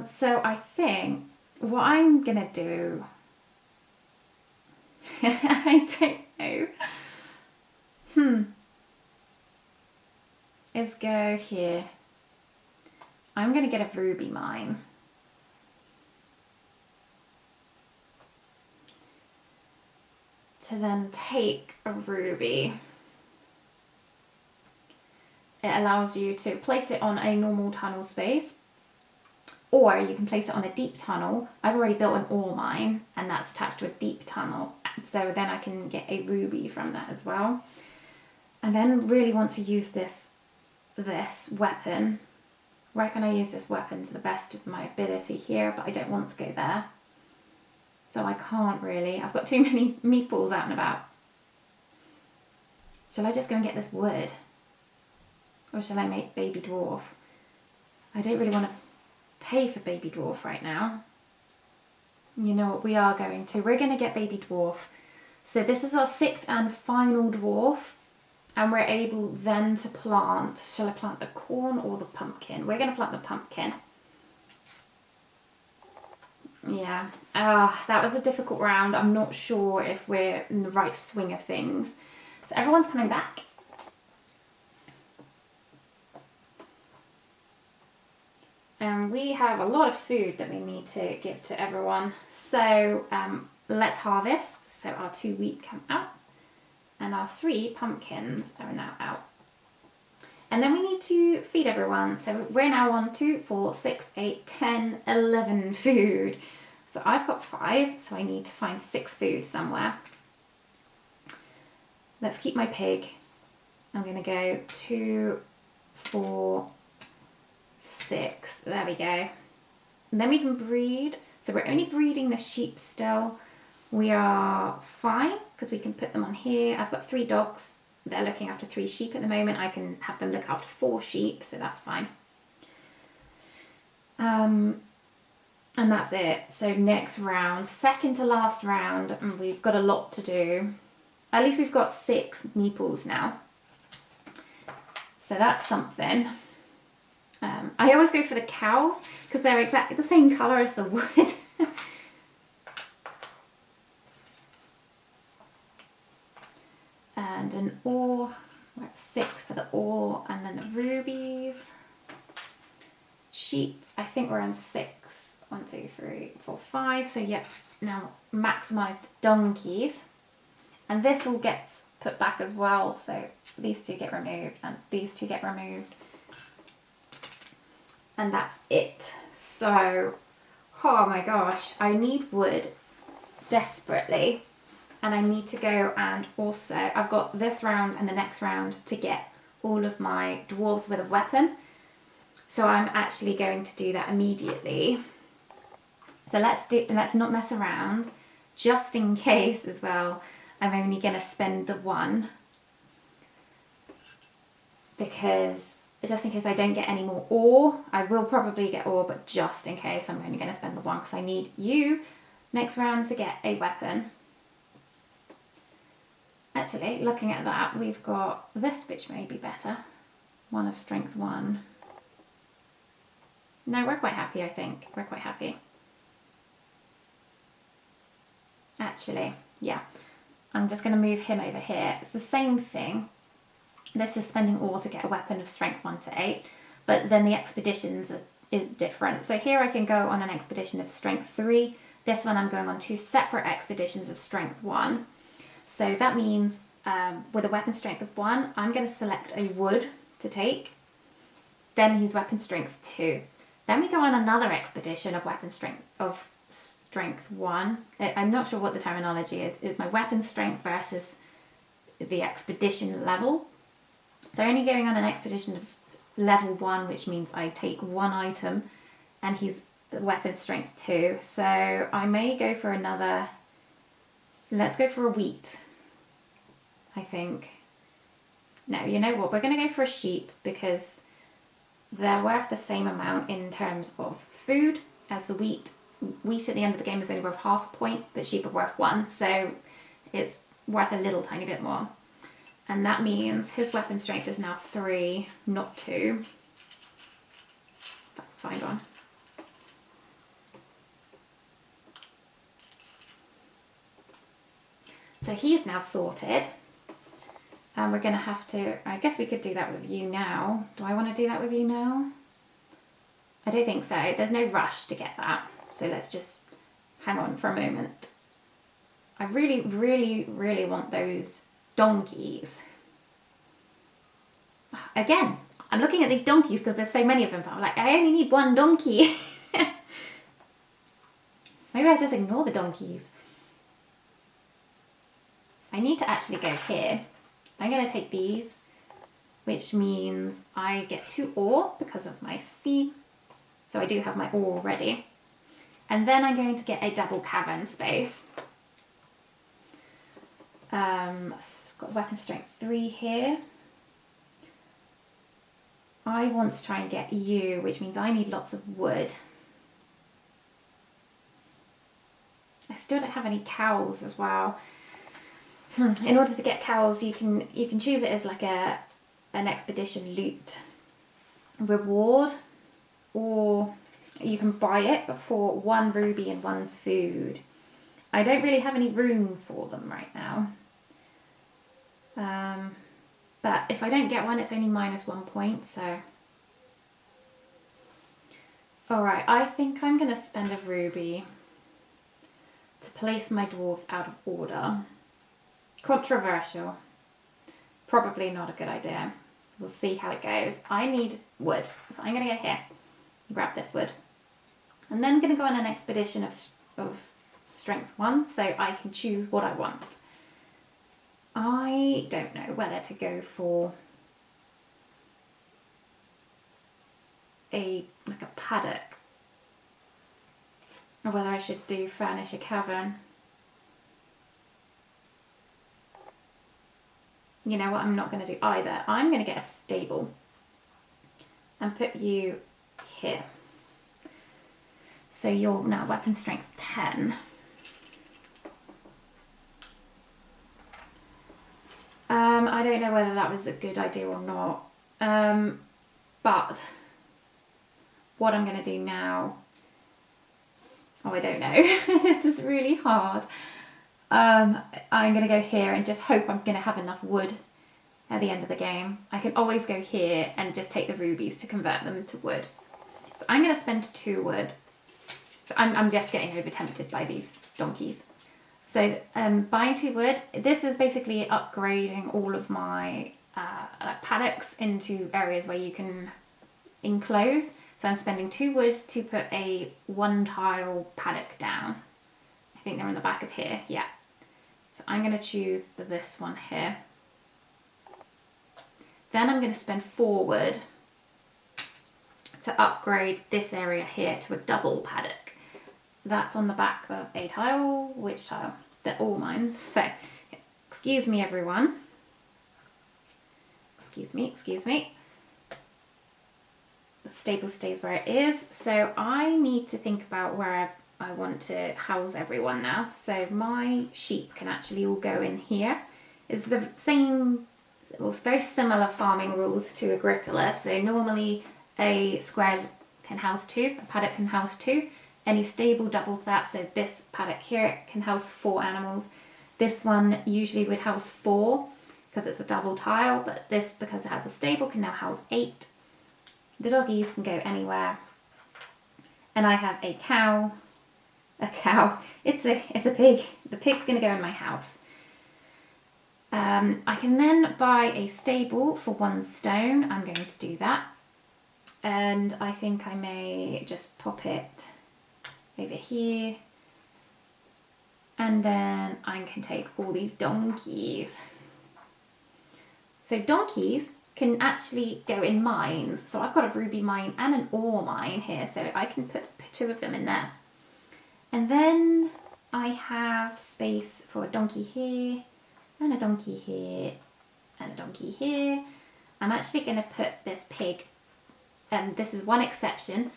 So I think what I'm gonna do, I don't know, is go here. I'm gonna get a ruby mine. To then take a ruby. It allows you to place it on a normal tunnel space, or you can place it on a deep tunnel. I've already built an ore mine and that's attached to a deep tunnel, so then I can get a ruby from that as well. And then really want to use this weapon. Where can I use this weapon to the best of my ability here, but I don't want to go there. So I can't really. I've got too many meeples out and about. Shall I just go and get this wood? Or shall I make baby dwarf? I don't really want to pay for baby dwarf right now. You know what, we are going to. We're going to get baby dwarf. So this is our 6th and final dwarf. And we're able then to plant. Shall I plant the corn or the pumpkin? We're going to plant the pumpkin. Yeah, that was a difficult round. I'm not sure if we're in the right swing of things. So everyone's coming back. And we have a lot of food that we need to give to everyone. So let's harvest. So our 2 wheat come out and our 3 pumpkins are now out. And then we need to feed everyone. So we're now on 2, 4, 6, 8, 10, 11 food. So I've got 5, so I need to find 6 food somewhere. Let's keep my pig. I'm going to go 2, 4, 6. There we go. And then we can breed. So we're only breeding the sheep still. We are fine because we can put them on here. I've got 3 dogs. They're looking after 3 sheep at the moment. I can have them look after 4 sheep, so that's fine. And that's it. So next round, second to last round, and we've got a lot to do. At least we've got 6 meeples now. So that's something. I always go for the cows because they're exactly the same colour as the wood. And an ore, we're at 6 for the ore, and then the rubies. Sheep, I think we're on 6. 1, 2, 3, 4, 5. So yep, now maximised donkeys. And this all gets put back as well. So these 2 get removed and these 2 get removed. And that's it. So, oh my gosh, I need wood desperately. And I need to go and also, I've got this round and the next round to get all of my dwarves with a weapon. So I'm actually going to do that immediately. So let's not mess around, just in case as well. I'm only going to spend the 1 because just in case I don't get any more ore, I will probably get ore, but just in case I'm only going to spend the 1 because I need you next round to get a weapon. Actually, looking at that, we've got this, which may be better. 1 of strength 1. No, we're quite happy, I think. We're quite happy. Actually, yeah. I'm just going to move him over here. It's the same thing. This is spending ore to get a weapon of strength 1 to 8, but then the expeditions is different. So here I can go on an expedition of strength 3. This one I'm going on 2 separate expeditions of strength 1. So that means with a weapon strength of 1, I'm going to select a wood to take. Then he's weapon strength 2. Then we go on another expedition of weapon strength 1. I'm not sure what the terminology is. It's my weapon strength versus the expedition level. So only going on an expedition of level 1, which means I take 1 item, and he's weapon strength 2. So I may go for another. Let's go for a wheat, I think. No, you know what? We're going to go for a sheep because they're worth the same amount in terms of food as the wheat. Wheat at the end of the game is only worth half a point, but sheep are worth 1. So it's worth a little tiny bit more. And that means his weapon strength is now 3, not 2. Find one. So he's now sorted. And we're going to have to, I guess we could do that with you now. Do I want to do that with you now? I don't think so. There's no rush to get that. So let's just hang on for a moment. I really, really, really want those donkeys. Again, I'm looking at these donkeys because there's so many of them, but I'm like, I only need 1 donkey. So maybe I just ignore the donkeys. I need to actually go here. I'm going to take these, which means I get 2 ore because of my C. So I do have my ore ready. And then I'm going to get a double cavern space. Got weapon strength 3 here. I want to try and get you, which means I need lots of wood. I still don't have any cows as well. In order to get cows, you can choose it as like an expedition loot reward, or you can buy it for 1 ruby and 1 food. I don't really have any room for them right now. But if I don't get one, it's only -1 point, so. Alright, I think I'm going to spend a ruby to place my dwarves out of order. Controversial. Probably not a good idea. We'll see how it goes. I need wood, so I'm going to go here, grab this wood. And then I'm going to go on an expedition of strength 1, so I can choose what I want. I don't know whether to go for like a paddock, or whether I should furnish a cavern. You know what, I'm not going to do either. I'm going to get a stable and put you here. So you're now weapon strength 10. I don't know whether that was a good idea or not. But what I'm going to do now, I don't know. This is really hard. I'm going to go here and just hope I'm going to have enough wood at the end of the game. I can always go here and just take the rubies to convert them to wood. So I'm going to spend 2 wood. So I'm just getting over tempted by these donkeys. So buying 2 wood, this is basically upgrading all of my paddocks into areas where you can enclose. So I'm spending 2 wood to put a 1 tile paddock down. I think they're in the back of here, yeah. So I'm going to choose this one here. Then I'm going to spend 4 wood to upgrade this area here to a double paddock. That's on the back of a tile. Which tile? They're all mines. So, excuse me everyone. Excuse me. The stable stays where it is. So I need to think about where I want to house everyone now. So my sheep can actually all go in here. It's the same, well, it's very similar farming rules to Agricola. So normally a square can house 2, a paddock can house 2. Any stable doubles that, so this paddock here can house 4 animals. This one usually would house 4 because it's a double tile, but this, because it has a stable, can now house 8. The doggies can go anywhere. And I have a cow. It's a pig. The pig's going to go in my house. I can then buy a stable for 1 stone. I'm going to do that. And I think I may just pop it over here, and then I can take all these donkeys. So donkeys can actually go in mines. So I've got a ruby mine and an ore mine here, so I can put 2 of them in there. And then I have space for a donkey here, and a donkey here, and a donkey here. I'm actually going to put this pig, and this is one exception.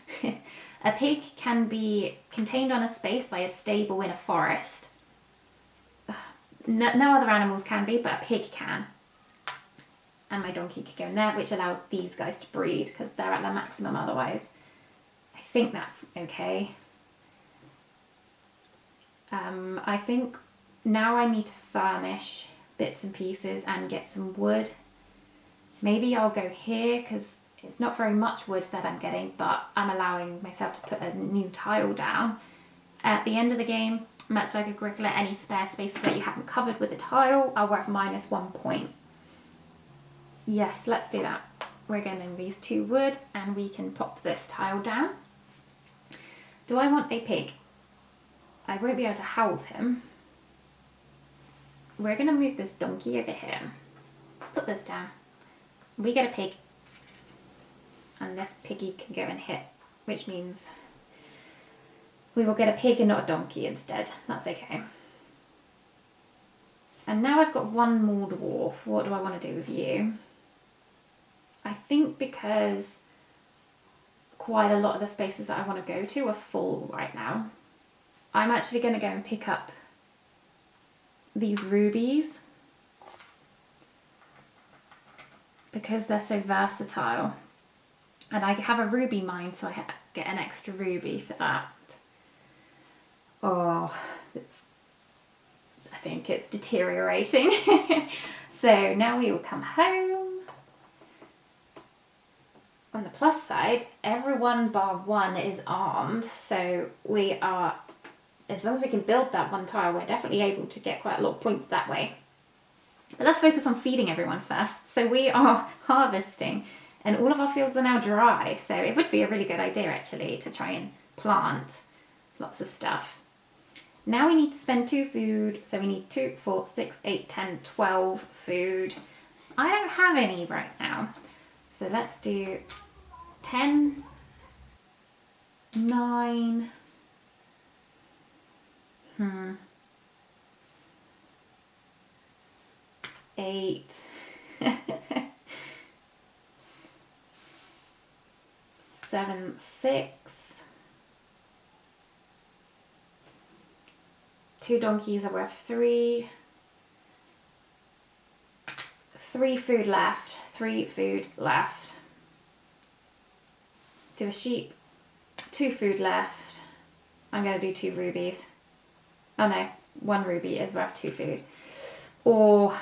A pig can be contained on a space by a stable in a forest. No other animals can be, but a pig can. And my donkey could go in there, which allows these guys to breed because they're at their maximum otherwise. I think that's okay. I think now I need to furnish bits and pieces and get some wood. Maybe I'll go here because it's not very much wood that I'm getting, but I'm allowing myself to put a new tile down. At the end of the game, much like Agricola, any spare spaces that you haven't covered with a tile are worth -1 point. Yes, let's do that. We're getting these 2 wood and we can pop this tile down. Do I want a pig? I won't be able to house him. We're going to move this donkey over here. Put this down. We get a pig. And this piggy can go in here, which means we will get a pig and not a donkey instead. That's okay. And now I've got 1 more dwarf. What do I want to do with you? I think because quite a lot of the spaces that I want to go to are full right now, I'm actually going to go and pick up these rubies because they're so versatile. And I have a ruby mine, so I get an extra ruby for that. Oh, I think it's deteriorating. So now we will come home. On the plus side, everyone bar 1 is armed. So we are, as long as we can build that 1 tile, we're definitely able to get quite a lot of points that way. But let's focus on feeding everyone first. So we are harvesting and all of our fields are now dry. So it would be a really good idea actually to try and plant lots of stuff. Now we need to spend 2 food. So we need 2, 4, 6, 8, 10, 12 food. I don't have any right now. So let's do 10, 9, 8, 7, 6. 2 donkeys are worth 3. 3 food left. 3 food left. Do a sheep. 2 food left. I'm going to do 2 rubies. Oh no, 1 ruby is worth 2 food. Or,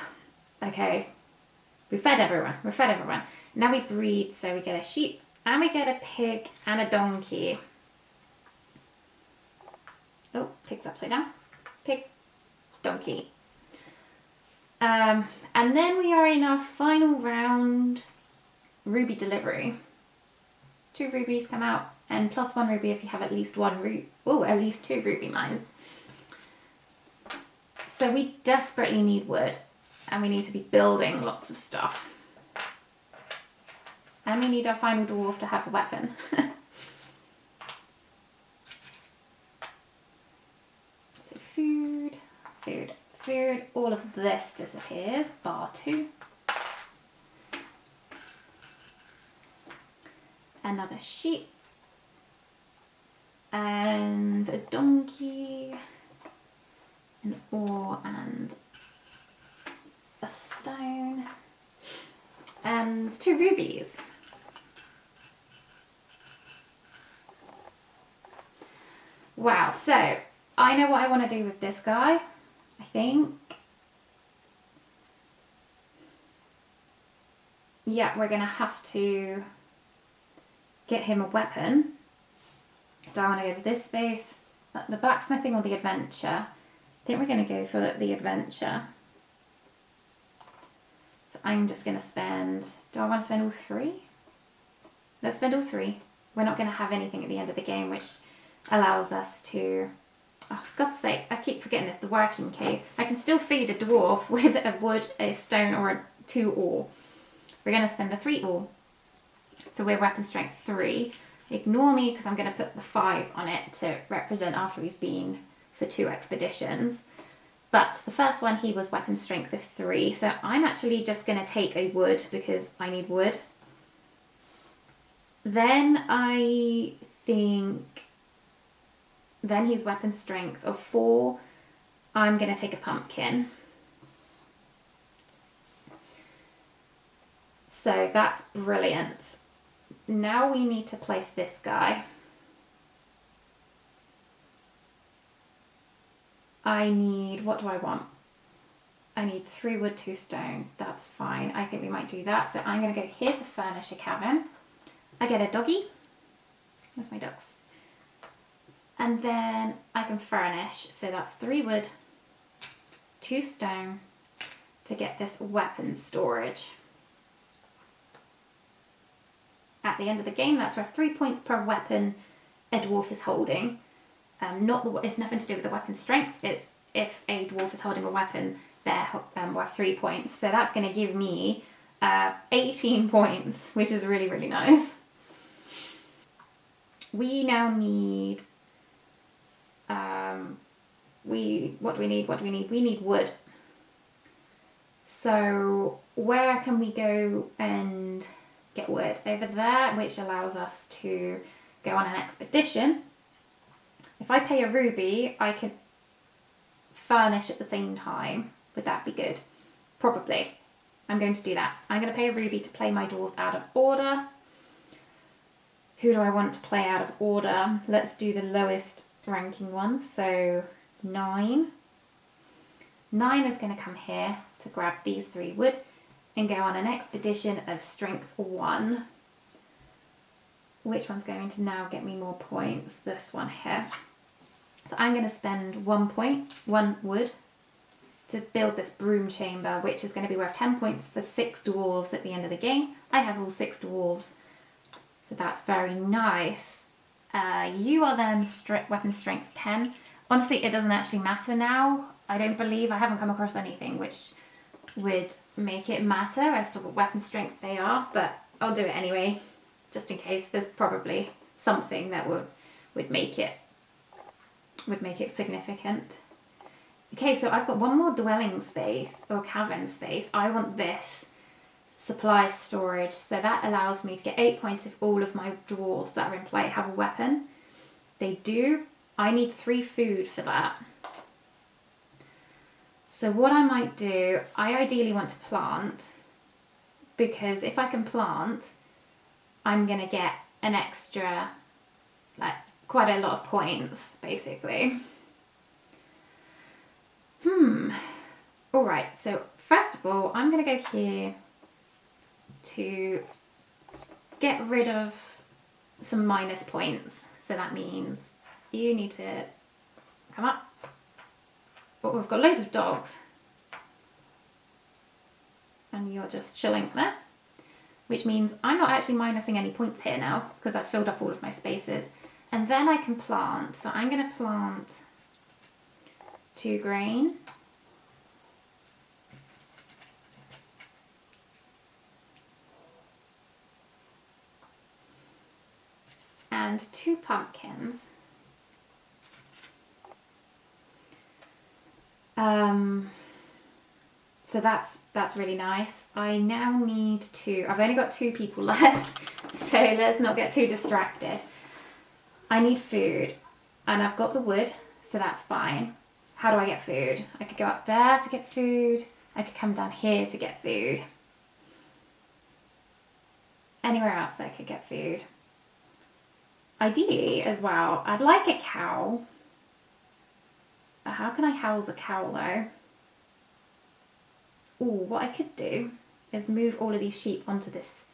okay, we fed everyone. We're fed everyone. Now we breed, so we get a sheep and we get a pig and a donkey. Oh, pig's upside down. Pig, donkey. And then we are in our final round, ruby delivery. 2 rubies come out, and plus 1 ruby if you have at least 1 ruby. Oh, at least 2 ruby mines. So we desperately need wood, and we need to be building lots of stuff. And we need our final dwarf to have a weapon. So food, food, food. All of this disappears, bar 2. Another sheep. And a donkey. An ore and a stone. And 2 rubies. Wow, so I know what I want to do with this guy, I think. Yeah, we're going to have to get him a weapon. Do I want to go to this space, the blacksmithing or the adventure? I think we're going to go for the adventure. So I'm just going to spend, do I want to spend all 3? Let's spend all 3. We're not going to have anything at the end of the game, which allows us to, oh, for God's sake, I keep forgetting this, the working cave. I can still feed a dwarf with a wood, a stone, or a 2 ore. We're going to spend the 3 ore. So we're weapon strength 3. Ignore me because I'm going to put the 5 on it to represent after he's been for 2 expeditions. But the first one, he was weapon strength of 3. So I'm actually just going to take a wood because I need wood. Then I think, then he's weapon strength of 4. I'm going to take a pumpkin. So that's brilliant. Now we need to place this guy. I need, what do I want? I need 3 wood, 2 stone. That's fine. I think we might do that. So I'm going to go here to furnish a cabin. I get a doggy. Where's my ducks? And then I can furnish. So that's 3 wood, 2 stone to get this weapon storage. At the end of the game, that's worth 3 points per weapon a dwarf is holding. It's nothing to do with the weapon strength. It's if a dwarf is holding a weapon, they're worth 3 points. So that's going to give me 18 points, which is really, really nice. We now need, what do we need? We need wood. So where can we go and get wood? Over there, which allows us to go on an expedition. If I pay a ruby, I could furnish at the same time. Would that be good? Probably. I'm going to do that. I'm going to pay a ruby to play my dwarves out of order. Who do I want to play out of order? Let's do the lowest ranking one. So 9. 9 is going to come here to grab these 3 wood and go on an expedition of strength 1. Which one's going to now get me more points? This one here. So I'm going to spend 1 point, 1 wood, to build this broom chamber, which is going to be worth 10 points for 6 dwarves at the end of the game. I have all 6 dwarves, so that's very nice. You are then weapon strength 10. Honestly, it doesn't actually matter now. I don't believe, I haven't come across anything which would make it matter as to what weapon strength they are, but I'll do it anyway, just in case. There's probably something that would make it significant. Okay, so I've got one more dwelling space or cavern space. I want this supply storage, so that allows me to get 8 points if all of my dwarves that are in play have a weapon. They do. I need 3 food for that. So what I might do, I ideally want to plant, because if I can plant, I'm going to get an extra, like, quite a lot of points, basically. Alright, so first of all, I'm going to go here to get rid of some minus points. So that means you need to come up. Oh, we've got loads of dogs. And you're just chilling there. Which means I'm not actually minusing any points here now, because I've filled up all of my spaces. And then I can plant. So I'm going to plant 2 grain. And 2 pumpkins. So that's really nice. I now need to, I've only got 2 people left, so let's not get too distracted. I need food, and I've got the wood, so that's fine. How do I get food? I could go up there to get food. I could come down here to get food. Anywhere else I could get food. Ideally, as well, I'd like a cow. How can I house a cow, though? Ooh, what I could do is move all of these sheep onto this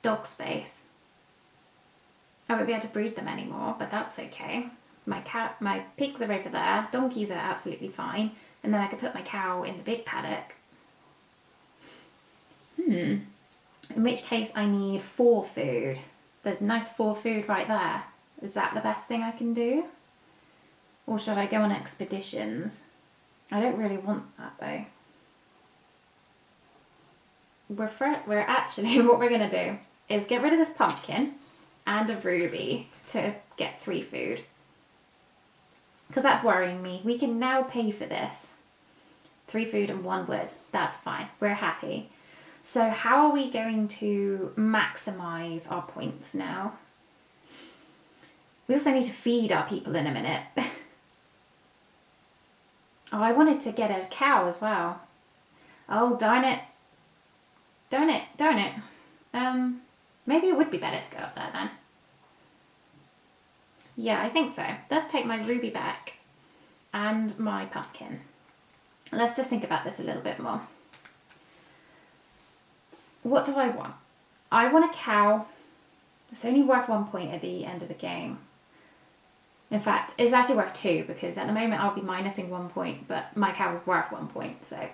dog space. I won't be able to breed them anymore, but that's okay. My pigs are over there. Donkeys are absolutely fine. And then I could put my cow in the big paddock. In which case I need 4 food. There's nice 4 food right there. Is that the best thing I can do? Or should I go on expeditions? I don't really want that though. We're actually, what we're going to do is get rid of this pumpkin and a ruby to get 3 food. Because that's worrying me. We can now pay for this. 3 food and 1 wood. That's fine. We're happy. So how are we going to maximize our points now? We also need to feed our people in a minute. Oh, I wanted to get a cow as well. Oh, darn it. Darn it, darn it. Maybe it would be better to go up there then. Yeah, I think so. Let's take my ruby back and my pumpkin. Let's just think about this a little bit more. What do I want? I want a cow. It's only worth 1 point at the end of the game. In fact, it's actually worth 2 because at the moment I'll be minusing 1 point, but my cow is worth 1 point, so.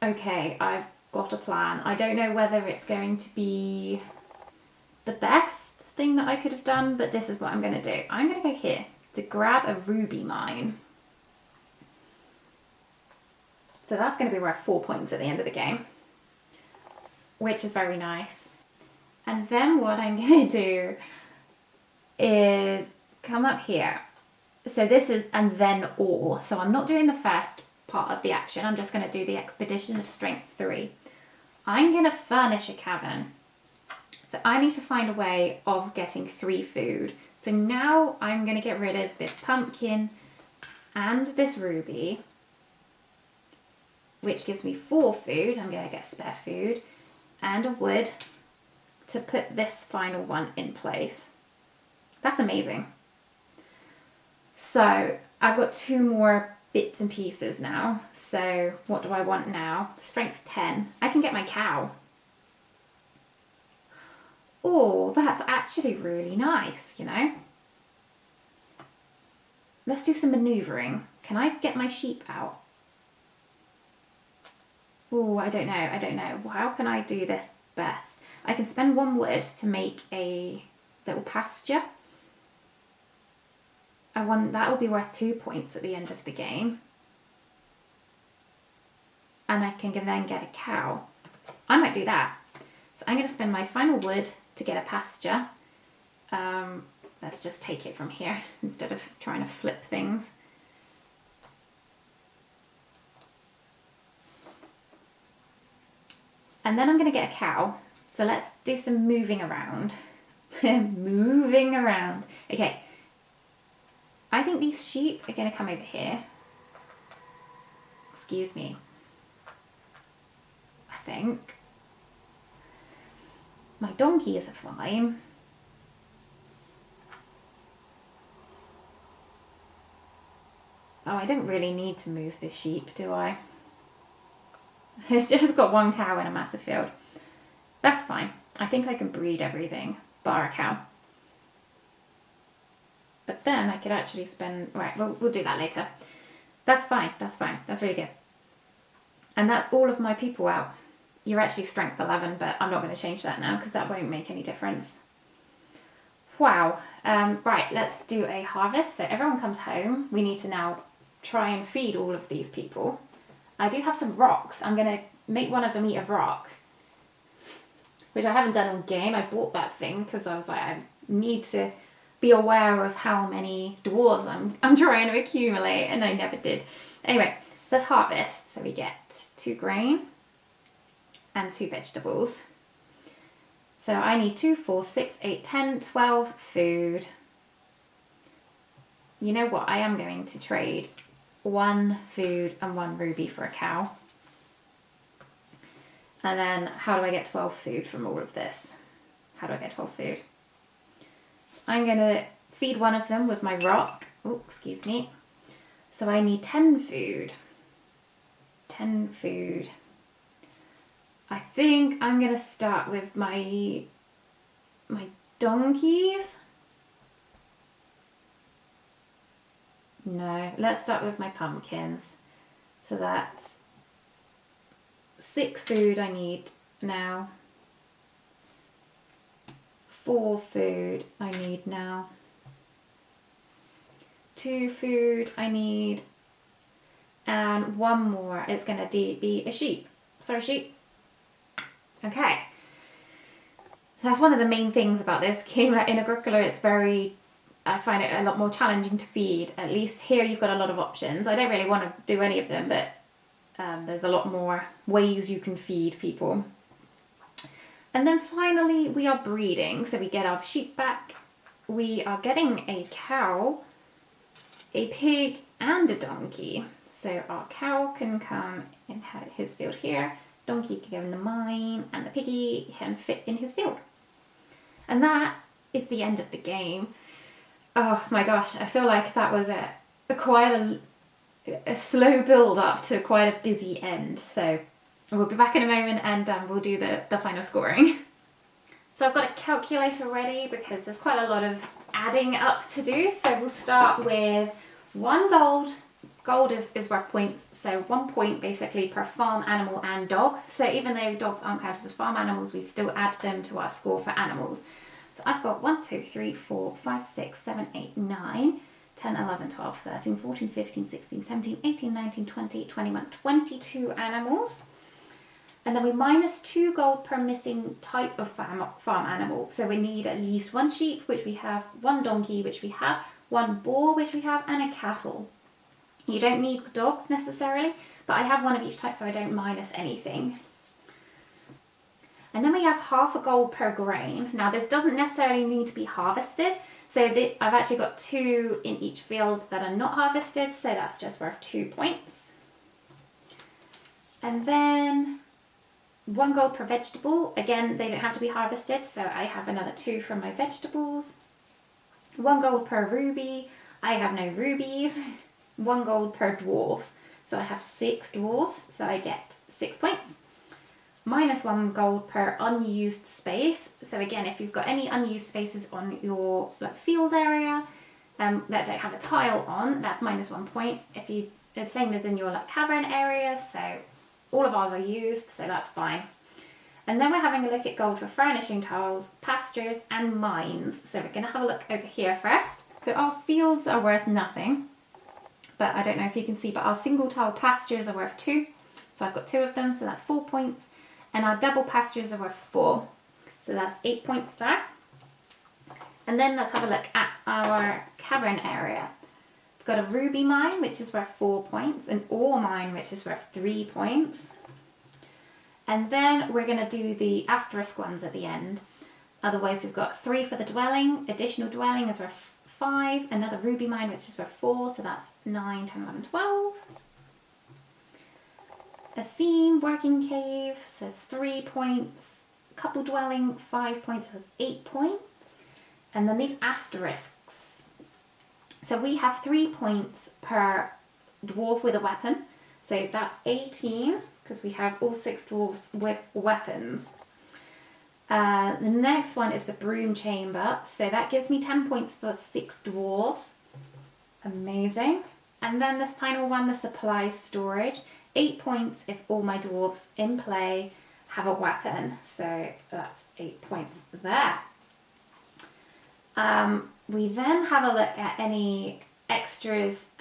Okay, I've got a plan. I don't know whether it's going to be the best thing that I could have done, but this is what I'm going to do. I'm going to go here to grab a ruby mine. So that's going to be worth 4 points at the end of the game, which is very nice. And then what I'm going to do is come up here. So this is and then or. So I'm not doing the first part of the action. I'm just going to do the expedition of strength 3. I'm going to furnish a cavern. So I need to find a way of getting 3 food. So now I'm going to get rid of this pumpkin and this ruby, which gives me 4 food. I'm going to get spare food and a wood to put this final one in place. That's amazing. So I've got 2 more bits and pieces now. So what do I want now? Strength 10. I can get my cow. Oh, that's actually really nice, you know. Let's do some maneuvering. Can I get my sheep out? Oh, I don't know. How can I do this best? I can spend 1 wood to make a little pasture. That will be worth 2 points at the end of the game. And I can then get a cow. I might do that. So I'm going to spend my final wood to get a pasture. Let's just take it from here instead of trying to flip things. And then I'm going to get a cow. So let's do some moving around. Moving around. Okay. I think these sheep are going to come over here. Excuse me. I think. My donkey is fine. Oh, I don't really need to move this sheep, do I? It's just got 1 cow in a massive field. That's fine. I think I can breed everything, bar a cow. But then I could actually spend... Right, we'll do that later. That's fine. That's really good. And that's all of my people out. You're actually strength 11, but I'm not going to change that now because that won't make any difference. Wow. Right, let's do a harvest. So everyone comes home. We need to now try and feed all of these people. I do have some rocks. I'm going to make one of them eat a rock, which I haven't done in game. I bought that thing because I was like, I need to be aware of how many dwarves I'm trying to accumulate, and I never did. Anyway, let's harvest. So we get 2 grain and 2 vegetables. So I need 2, 4, 6, 8, 10, 12 food. You know what? I am going to trade 1 food and 1 ruby for a cow. And then how do I get 12 food from all of this? How do I get 12 food? So I'm going to feed one of them with my rock. Oh, excuse me. So I need 10 food. 10 food. I think I'm going to start with my donkeys. No, let's start with my pumpkins. So that's 6 food I need now. 4 food I need now. 2 food I need. And 1 more. It's going to be a sheep. Sorry, sheep. Okay. That's one of the main things about this game. In Agricola, I find it a lot more challenging to feed. At least here you've got a lot of options. I don't really want to do any of them, but there's a lot more ways you can feed people. And then finally we are breeding. So we get our sheep back. We are getting a cow, a pig, and a donkey. So our cow can come inhabit his field here. Donkey can go in the mine, and the piggy can fit in his field. And that is the end of the game. Oh my gosh, I feel like that was quite a slow build up to quite a busy end. So we'll be back in a moment and we'll do the final scoring. So I've got a calculator ready because there's quite a lot of adding up to do. So we'll start with 1 gold. Gold is worth points, so 1 point basically per farm animal and dog. So even though dogs aren't counted as farm animals, we still add them to our score for animals. So I've got 1, 2, 3, 4, 5, 6, 7, 8, 9, 10, 11, 12, 13, 14, 15, 16, 17, 18, 19, 20, 21, 22 animals. And then we minus 2 gold per missing type of farm animal. So we need at least 1 sheep, which we have, 1 donkey, which we have, 1 boar, which we have, and a cattle. You don't need dogs necessarily, but I have 1 of each type, so I don't minus anything. And then we have half a gold per grain. Now this doesn't necessarily need to be harvested. So I've actually got 2 in each field that are not harvested, so that's just worth 2 points. And then 1 gold per vegetable. Again, they don't have to be harvested, so I have another 2 from my vegetables. 1 gold per ruby. I have no rubies. 1 gold per dwarf. So I have 6 dwarfs, so I get 6 points. Minus 1 gold per unused space. So again, if you've got any unused spaces on your field area, that don't have a tile on, that's -1 point. If you, the same as in your like cavern area, so all of ours are used, so that's fine. And then we're having a look at gold for furnishing tiles, pastures and mines. So we're going to have a look over here first. So our fields are worth nothing, but I don't know if you can see, but our single tile pastures are worth 2. So I've got 2 of them, so that's 4 points. And our double pastures are worth 4. So that's 8 points there. And then let's have a look at our cavern area. We've got a ruby mine, which is worth 4 points, an ore mine, which is worth 3 points. And then we're going to do the asterisk ones at the end. Otherwise, we've got 3 for the dwelling, additional dwelling is worth 5, another ruby mine, which is worth 4, so that's 9, 10, 11, 12. A seam, working cave, says 3 points. Couple dwelling, 5 points, says 8 points. And then these asterisks. So we have 3 points per dwarf with a weapon. So that's 18, because we have all 6 dwarves with weapons. The next one is the broom chamber. So that gives me 10 points for 6 dwarves. Amazing. And then this final one, the supplies storage. 8 points if all my dwarves in play have a weapon. So that's 8 points there. We then have a look at any extras,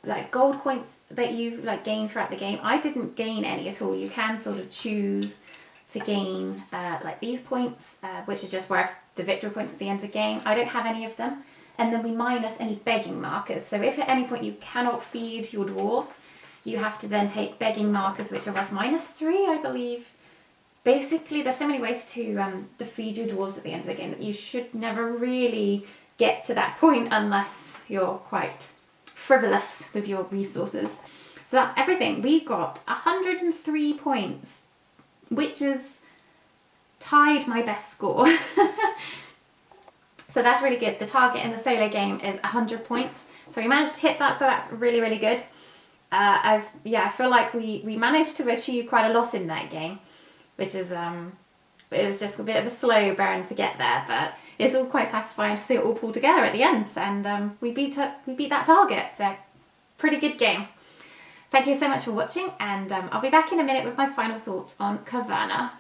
like gold coins that you've like gained throughout the game. I didn't gain any at all. You can sort of choose to gain like these points, which is just worth the victory points at the end of the game. I don't have any of them. And then we minus any begging markers. So if at any point you cannot feed your dwarves, you have to then take begging markers, which are worth -3, I believe. Basically, there's so many ways to feed your dwarves at the end of the game that you should never really get to that point unless you're quite frivolous with your resources. So that's everything. We got 103 points, which is tied my best score. So that's really good. The target in the solo game is 100 points. So we managed to hit that, so that's really, really good. I feel like we managed to achieve quite a lot in that game, which is, it was just a bit of a slow burn to get there, but it's all quite satisfying to see it all pull together at the end, and we beat that target, so pretty good game. Thank you so much for watching, and I'll be back in a minute with my final thoughts on Caverna.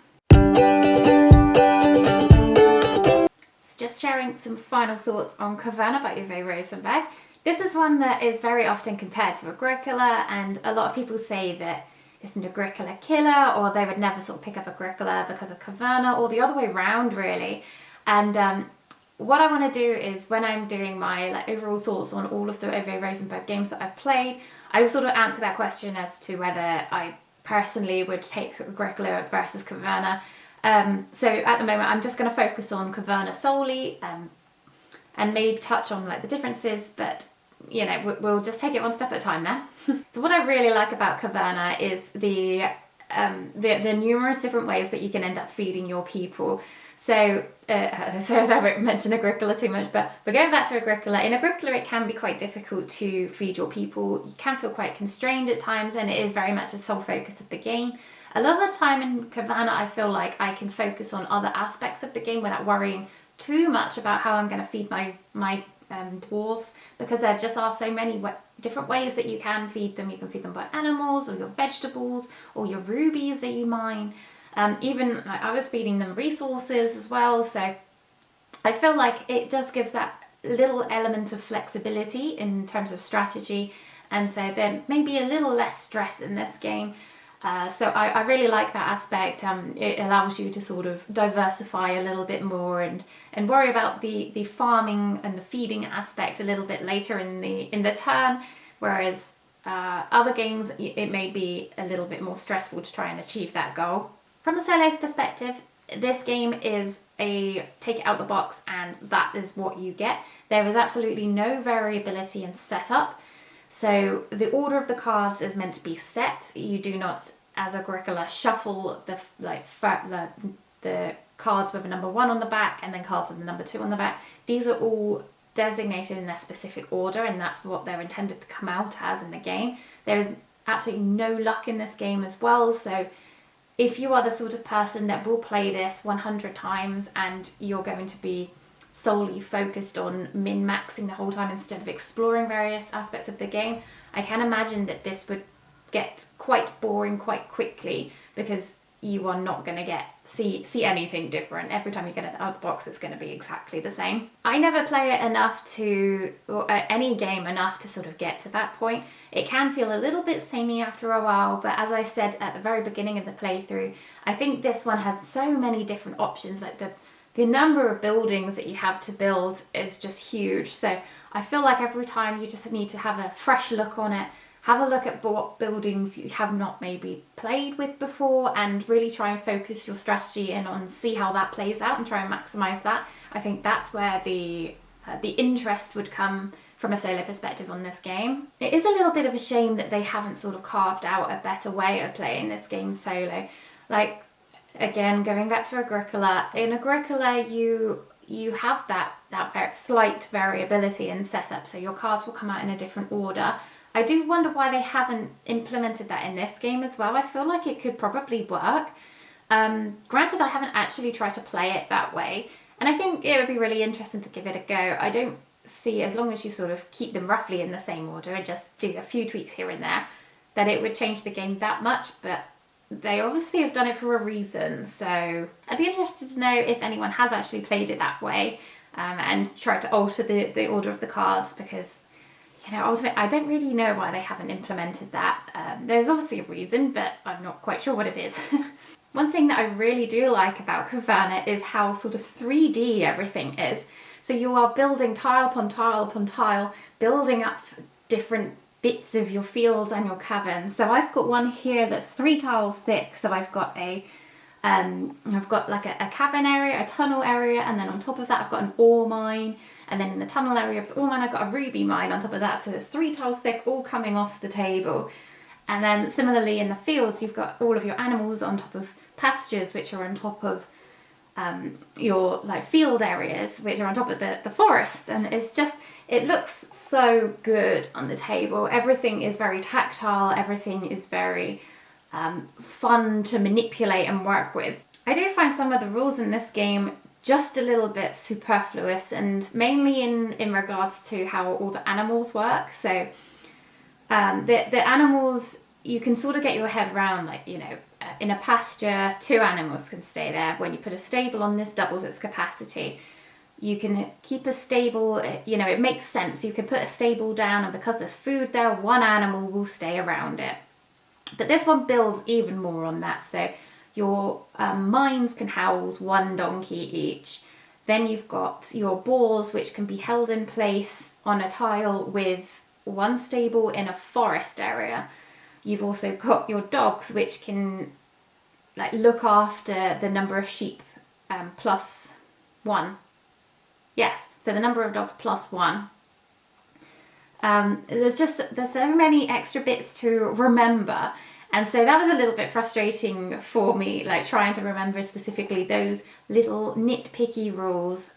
So just sharing some final thoughts on Caverna by Uwe Rosenberg. This is one that is very often compared to Agricola, and a lot of people say that it's an Agricola killer, or they would never sort of pick up Agricola because of Caverna, or the other way around really. And what I want to do is, when I'm doing my like overall thoughts on all of the Uwe Rosenberg games that I've played, I will sort of answer that question as to whether I personally would take Agricola versus Caverna. So at the moment I'm just going to focus on Caverna solely, and maybe touch on like the differences, but you know, we'll just take it one step at a time there. So what I really like about Caverna is the numerous different ways that you can end up feeding your people. So I won't mention Agricola too much, but we're going back to Agricola. In Agricola, it can be quite difficult to feed your people. You can feel quite constrained at times, and it is very much a sole focus of the game. A lot of the time in Caverna, I feel like I can focus on other aspects of the game without worrying too much about how I'm going to feed my dwarves, because there just are so many different ways that you can feed them. You can feed them by animals, or your vegetables, or your rubies that you mine. Even like, I was feeding them resources as well, so I feel like it just gives that little element of flexibility in terms of strategy, and so there may be a little less stress in this game. So I really like that aspect. It allows you to sort of diversify a little bit more and worry about the farming and the feeding aspect a little bit later in the turn, whereas other games it may be a little bit more stressful to try and achieve that goal. From a solo perspective, this game is a take it out the box and that is what you get. There is absolutely no variability in setup. So the order of the cards is meant to be set. You do not, as Agricola, shuffle the cards with a number 1 on the back and then cards with a number 2 on the back. These are all designated in their specific order, and that's what they're intended to come out as in the game. There is absolutely no luck in this game as well, so if you are the sort of person that will play this 100 times and you're going to be solely focused on min-maxing the whole time instead of exploring various aspects of the game, I can imagine that this would get quite boring quite quickly, because you are not going to see anything different. Every time you get it out of the box, it's going to be exactly the same. I never play it enough or any game enough to sort of get to that point. It can feel a little bit samey after a while, but as I said at the very beginning of the playthrough, I think this one has so many different options. Like the number of buildings that you have to build is just huge. So I feel like every time you just need to have a fresh look on it, have a look at what buildings you have not maybe played with before, and really try and focus your strategy in on see how that plays out and try and maximize that. I think that's where the interest would come from a solo perspective on this game. It is a little bit of a shame that they haven't sort of carved out a better way of playing this game solo. Like, again, going back to Agricola, in Agricola you have that very slight variability in setup, so your cards will come out in a different order. I do wonder why they haven't implemented that in this game as well. I feel like it could probably work. Granted, I haven't actually tried to play it that way, and I think it would be really interesting to give it a go. I don't see, as long as you sort of keep them roughly in the same order and just do a few tweaks here and there, that it would change the game that much, but they obviously have done it for a reason. So I'd be interested to know if anyone has actually played it that way and tried to alter the order of the cards, because ultimately, I don't really know why they haven't implemented that. There's obviously a reason, but I'm not quite sure what it is. One thing that I really do like about Caverna is how sort of 3D everything is. So you are building tile upon tile upon tile, building up different bits of your fields and your caverns. So I've got one here that's 3 tiles thick. So I've got I've got like a cavern area, a tunnel area, and then on top of that I've got an ore mine. And then in the tunnel area of the ore mine, I've got a ruby mine on top of that. So there's 3 tiles thick, all coming off the table. And then similarly in the fields, you've got all of your animals on top of pastures, which are on top of your like field areas, which are on top of the forests. And it looks so good on the table. Everything is very tactile. Everything is very fun to manipulate and work with. I do find some of the rules in this game just a little bit superfluous, and mainly in regards to how all the animals work. So the animals, you can sort of get your head around, like, in a pasture, 2 animals can stay there. When you put a stable on, this doubles its capacity. You can keep a stable, it makes sense. You can put a stable down, and because there's food there, 1 animal will stay around it. But this one builds even more on that. So your mines can house 1 donkey each. Then you've got your boars, which can be held in place on a tile with 1 stable in a forest area. You've also got your dogs, which can look after the number of sheep plus 1. Yes, so the number of dogs plus 1. There's so many extra bits to remember. And so that was a little bit frustrating for me, trying to remember specifically those little nitpicky rules.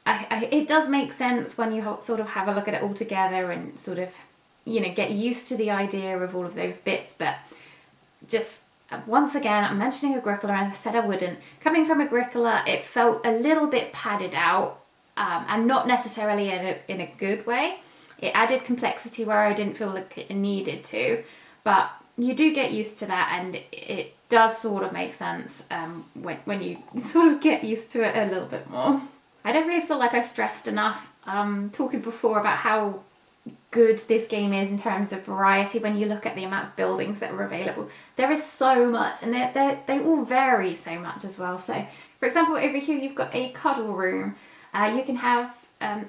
It does make sense when you sort of have a look at it all together and sort of, get used to the idea of all of those bits. But just once again, I'm mentioning Agricola, and I said I wouldn't. Coming from Agricola, it felt a little bit padded out, and not necessarily in a good way. It added complexity where I didn't feel like it needed to. But you do get used to that, and it does sort of make sense when you sort of get used to it a little bit more. I don't really feel like I stressed enough talking before about how good this game is in terms of variety. When you look at the amount of buildings that are available, there is so much, and they all vary so much as well. So, for example, over here you've got a cuddle room. You can have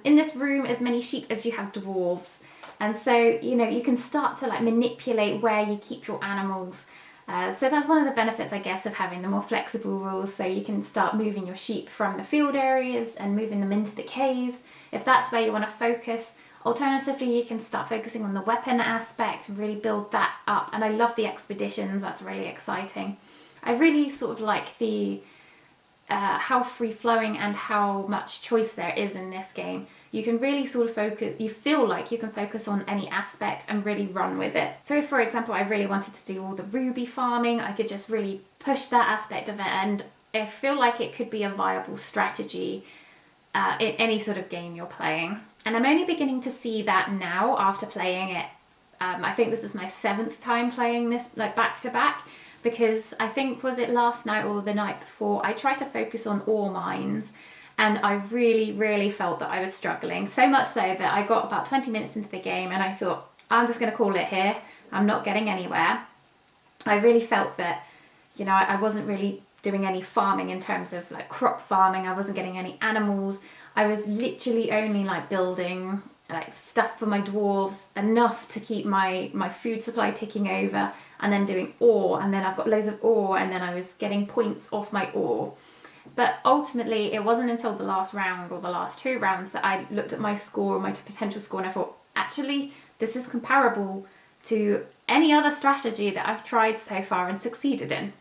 in this room as many sheep as you have dwarves. And so, you can start to manipulate where you keep your animals. So that's one of the benefits, I guess, of having the more flexible rules. So you can start moving your sheep from the field areas and moving them into the caves, if that's where you want to focus. Alternatively, you can start focusing on the weapon aspect and really build that up. And I love the expeditions. That's really exciting. I really sort of like the how free-flowing and how much choice there is in this game. You can really sort of focus, you feel like you can focus on any aspect and really run with it. So if, for example, I really wanted to do all the ruby farming, I could just really push that aspect of it, and I feel like it could be a viable strategy in any sort of game you're playing. And I'm only beginning to see that now after playing it. I think this is my 7th time playing this like back to back, because I think, was it last night or the night before, I tried to focus on ore mines, and I really felt that I was struggling. So much so that I got about 20 minutes into the game and I thought, I'm just going to call it here. I'm not getting anywhere. I really felt that, you know, I wasn't really doing any farming in terms of like crop farming. I wasn't getting any animals. I was literally only like building like stuff for my dwarves, enough to keep my food supply ticking over, and then doing ore, and then I've got loads of ore, and then I was getting points off my ore. But ultimately, it wasn't until the last round or the last 2 rounds that I looked at my score, my potential score, and I thought, actually, this is comparable to any other strategy that I've tried so far and succeeded in.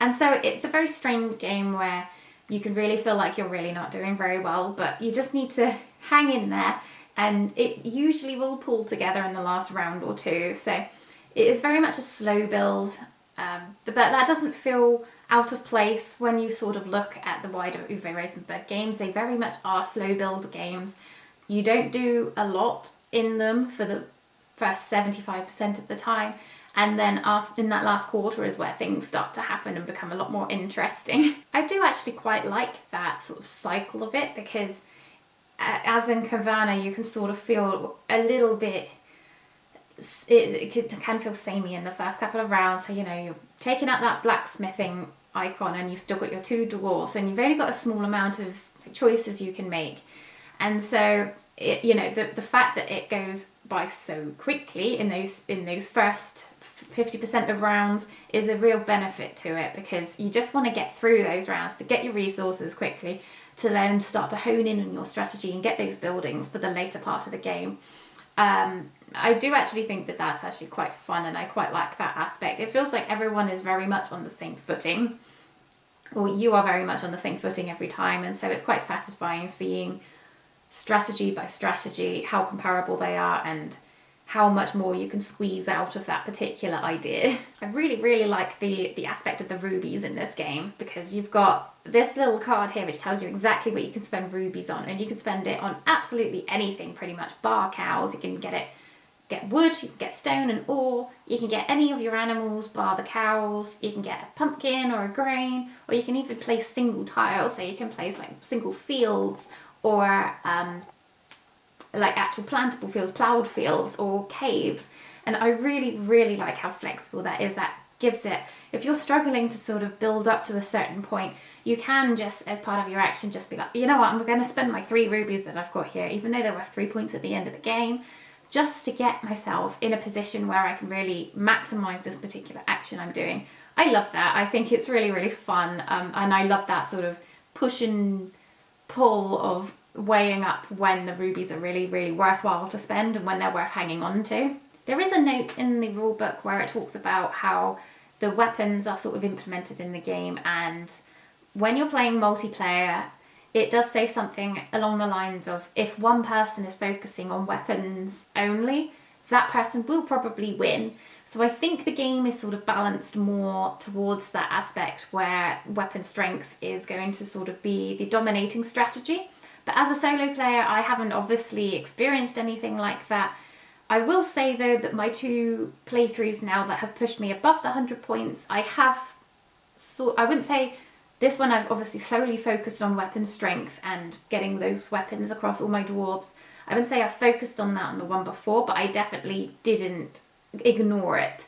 And so it's a very strange game where you can really feel like you're really not doing very well, but you just need to hang in there, and it usually will pull together in the last round or 2. So it is very much a slow build, but that doesn't feel out of place when you sort of look at the wider Uwe Rosenberg games. They very much are slow build games. You don't do a lot in them for the first 75% of the time, and then after, in that last quarter, is where things start to happen and become a lot more interesting. I do actually quite like that sort of cycle of it, because as in Caverna, you can sort of feel a little bit, it can feel samey in the first couple of rounds. So, you know, you're taking out that blacksmithing icon and you've still got your 2 dwarves, and you've only got a small amount of choices you can make. And so, you know, the fact that it goes by so quickly in those first 50% of rounds is a real benefit to it, because you just want to get through those rounds to get your resources quickly, to then start to hone in on your strategy and get those buildings for the later part of the game. I do actually think that that's actually quite fun, and I quite like that aspect. It feels like everyone is very much on the same footing, or you are very much on the same footing every time, and so it's quite satisfying seeing strategy by strategy how comparable they are and how much more you can squeeze out of that particular idea. I really like the aspect of the rubies in this game, because you've got this little card here which tells you exactly what you can spend rubies on, and you can spend it on absolutely anything pretty much, bar cows. You can get wood, you can get stone and ore, you can get any of your animals bar the cows, you can get a pumpkin or a grain, or you can even place single tiles, so you can place like single fields, or like actual plantable fields, ploughed fields, or caves. And I really like how flexible that is. That gives it, if you're struggling to sort of build up to a certain point, you can just, as part of your action, just be like, you know what, I'm going to spend my 3 rubies that I've got here, even though they're worth 3 points at the end of the game, just to get myself in a position where I can really maximize this particular action I'm doing. I love that. I think it's really fun, and I love that sort of push and pull of weighing up when the rubies are really worthwhile to spend and when they're worth hanging on to. There is a note in the rulebook where it talks about how the weapons are sort of implemented in the game, and when you're playing multiplayer, it does say something along the lines of, if one person is focusing on weapons only, that person will probably win. So I think the game is sort of balanced more towards that aspect, where weapon strength is going to sort of be the dominating strategy. But as a solo player, I haven't obviously experienced anything like that. I will say though that my 2 playthroughs now that have pushed me above the 100 points, I wouldn't say this one I've obviously solely focused on weapon strength and getting those weapons across all my dwarves. I wouldn't say I focused on that on the one before, but I definitely didn't ignore it.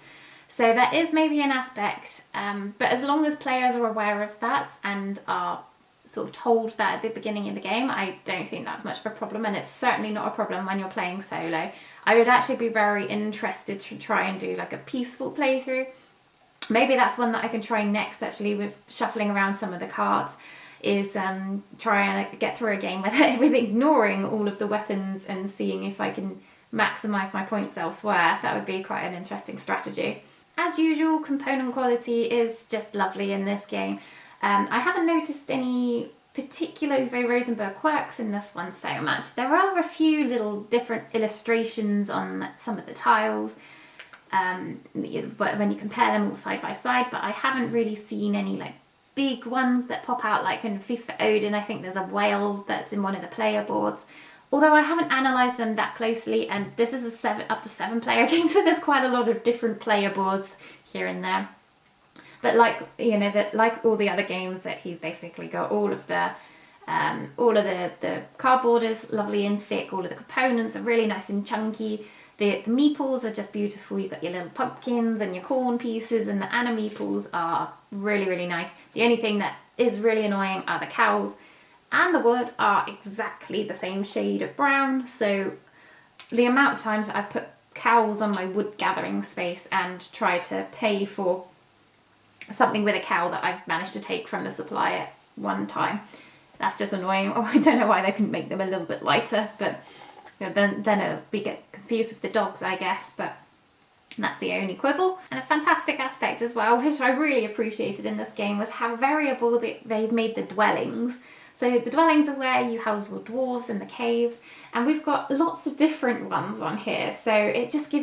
So that is maybe an aspect, but as long as players are aware of that and are sort of told that at the beginning of the game, I don't think that's much of a problem, and it's certainly not a problem when you're playing solo. I would actually be very interested to try and do like a peaceful playthrough. Maybe that's one that I can try next, actually, with shuffling around some of the cards, is try and get through a game with ignoring all of the weapons and seeing if I can maximise my points elsewhere. That would be quite an interesting strategy. As usual, component quality is just lovely in this game. I haven't noticed any particular Uwe Rosenberg quirks in this one so much. There are a few little different illustrations on some of the tiles, but when you compare them all side by side, but I haven't really seen any like big ones that pop out, like in Feast for Odin. I think there's a whale that's in one of the player boards. Although I haven't analysed them that closely, and this is a up to 7 player game, so there's quite a lot of different player boards here and there. But like, you know, that like all the other games, that he's basically got all of the cardboard is lovely and thick. All of the components are really nice and chunky. The meeples are just beautiful. You've got your little pumpkins and your corn pieces, and the Anna meeples are really, really nice. The only thing that is really annoying are the cows, and the wood are exactly the same shade of brown. So the amount of times that I've put cows on my wood gathering space and tried to pay for something with a cow that I've managed to take from the supplier at one time, that's just annoying. Oh, I don't know why they couldn't make them a little bit lighter, but you know, then it'll get confused with the dogs, I guess. But that's the only quibble. And a fantastic aspect as well, which I really appreciated in this game, was how variable they've made the dwellings. So the dwellings are where you house your dwarves in the caves, and we've got lots of different ones on here. So it just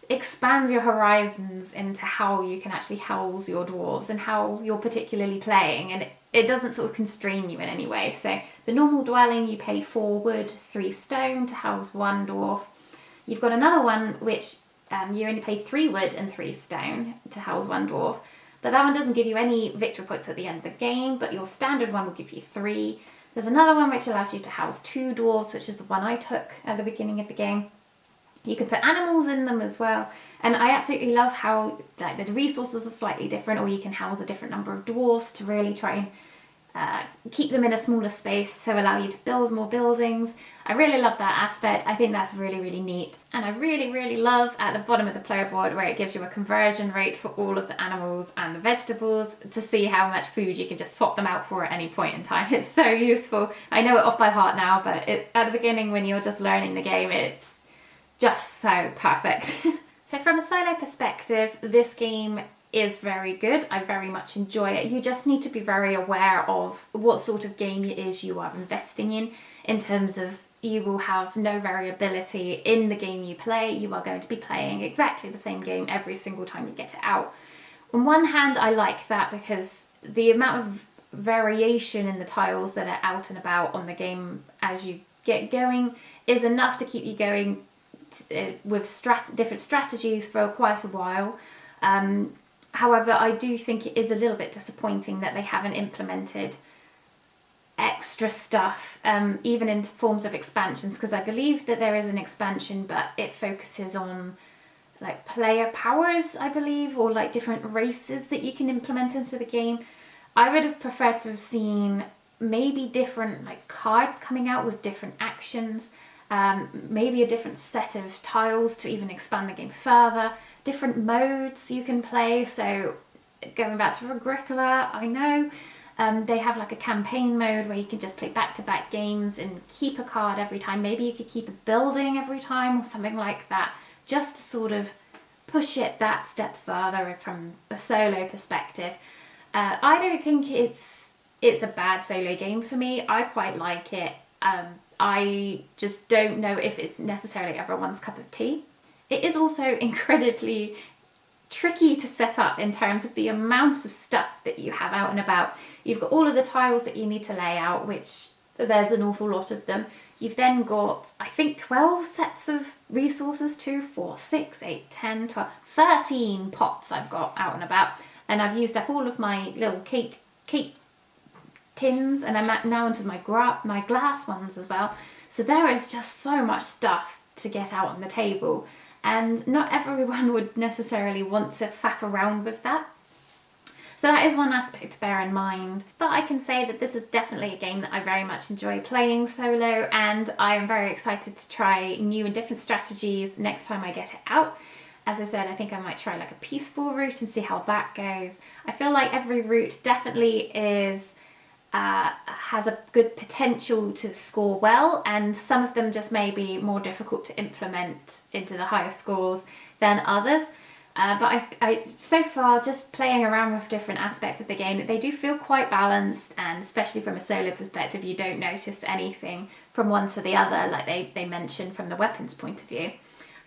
expands your horizons into how you can actually house your dwarves and how you're particularly playing, and it doesn't sort of constrain you in any way. So the normal dwelling, you pay 4 wood, 3 stone to house 1 dwarf. You've got another one which you only pay 3 wood and 3 stone to house 1 dwarf. But that one doesn't give you any victory points at the end of the game, but your standard one will give you 3. There's another one which allows you to house 2 dwarves, which is the one I took at the beginning of the game. You can put animals in them as well. And I absolutely love how like the resources are slightly different, or you can house a different number of dwarfs to really try and keep them in a smaller space, so allow you to build more buildings. I really love that aspect. I think that's really, really neat. And I really, really love at the bottom of the player board where it gives you a conversion rate for all of the animals and the vegetables to see how much food you can just swap them out for at any point in time. It's so useful. I know it off by heart now, but at the beginning when you're just learning the game, it's just so perfect. So from a solo perspective, this game is very good. I very much enjoy it. You just need to be very aware of what sort of game it is you are investing in terms of you will have no variability in the game you play. You are going to be playing exactly the same game every single time you get it out. On one hand, I like that because the amount of variation in the tiles that are out and about on the game as you get going is enough to keep you going with different strategies for quite a while. However, I do think it is a little bit disappointing that they haven't implemented extra stuff, even in forms of expansions, because I believe that there is an expansion, but it focuses on like player powers, I believe, or like different races that you can implement into the game. I would have preferred to have seen maybe different like cards coming out with different actions, maybe a different set of tiles to even expand the game further, different modes you can play. So going back to Agricola, I know they have like a campaign mode where you can just play back-to-back games and keep a card every time. Maybe you could keep a building every time or something like that, just to sort of push it that step further from a solo perspective. I don't think it's a bad solo game for me. I quite like it. I just don't know if it's necessarily everyone's cup of tea. It is also incredibly tricky to set up in terms of the amount of stuff that you have out and about. You've got all of the tiles that you need to lay out, which there's an awful lot of them. You've then got, I think, 12 sets of resources, 2, 4, 6, 8, 10, 12, 13 pots I've got out and about. And I've used up all of my little cake tins, and I'm now into my glass ones as well. So there is just so much stuff to get out on the table, and not everyone would necessarily want to faff around with that. So that is one aspect to bear in mind. But I can say that this is definitely a game that I very much enjoy playing solo, and I am very excited to try new and different strategies next time I get it out. As I said, I think I might try like a peaceful route and see how that goes. I feel like every route definitely has a good potential to score well, and some of them just may be more difficult to implement into the higher scores than others. But I so far, just playing around with different aspects of the game, they do feel quite balanced, and especially from a solo perspective, you don't notice anything from one to the other, like they mentioned from the weapons point of view.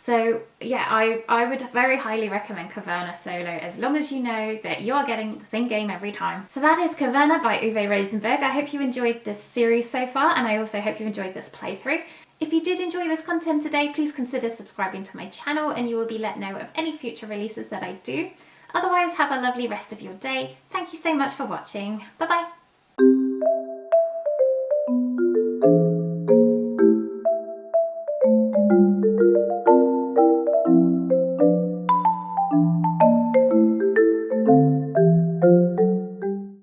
So yeah, I would very highly recommend Caverna solo, as long as you know that you are getting the same game every time. So that is Caverna by Uwe Rosenberg. I hope you enjoyed this series so far, and I also hope you enjoyed this playthrough. If you did enjoy this content today, please consider subscribing to my channel and you will be let know of any future releases that I do. Otherwise, have a lovely rest of your day. Thank you so much for watching. Bye bye.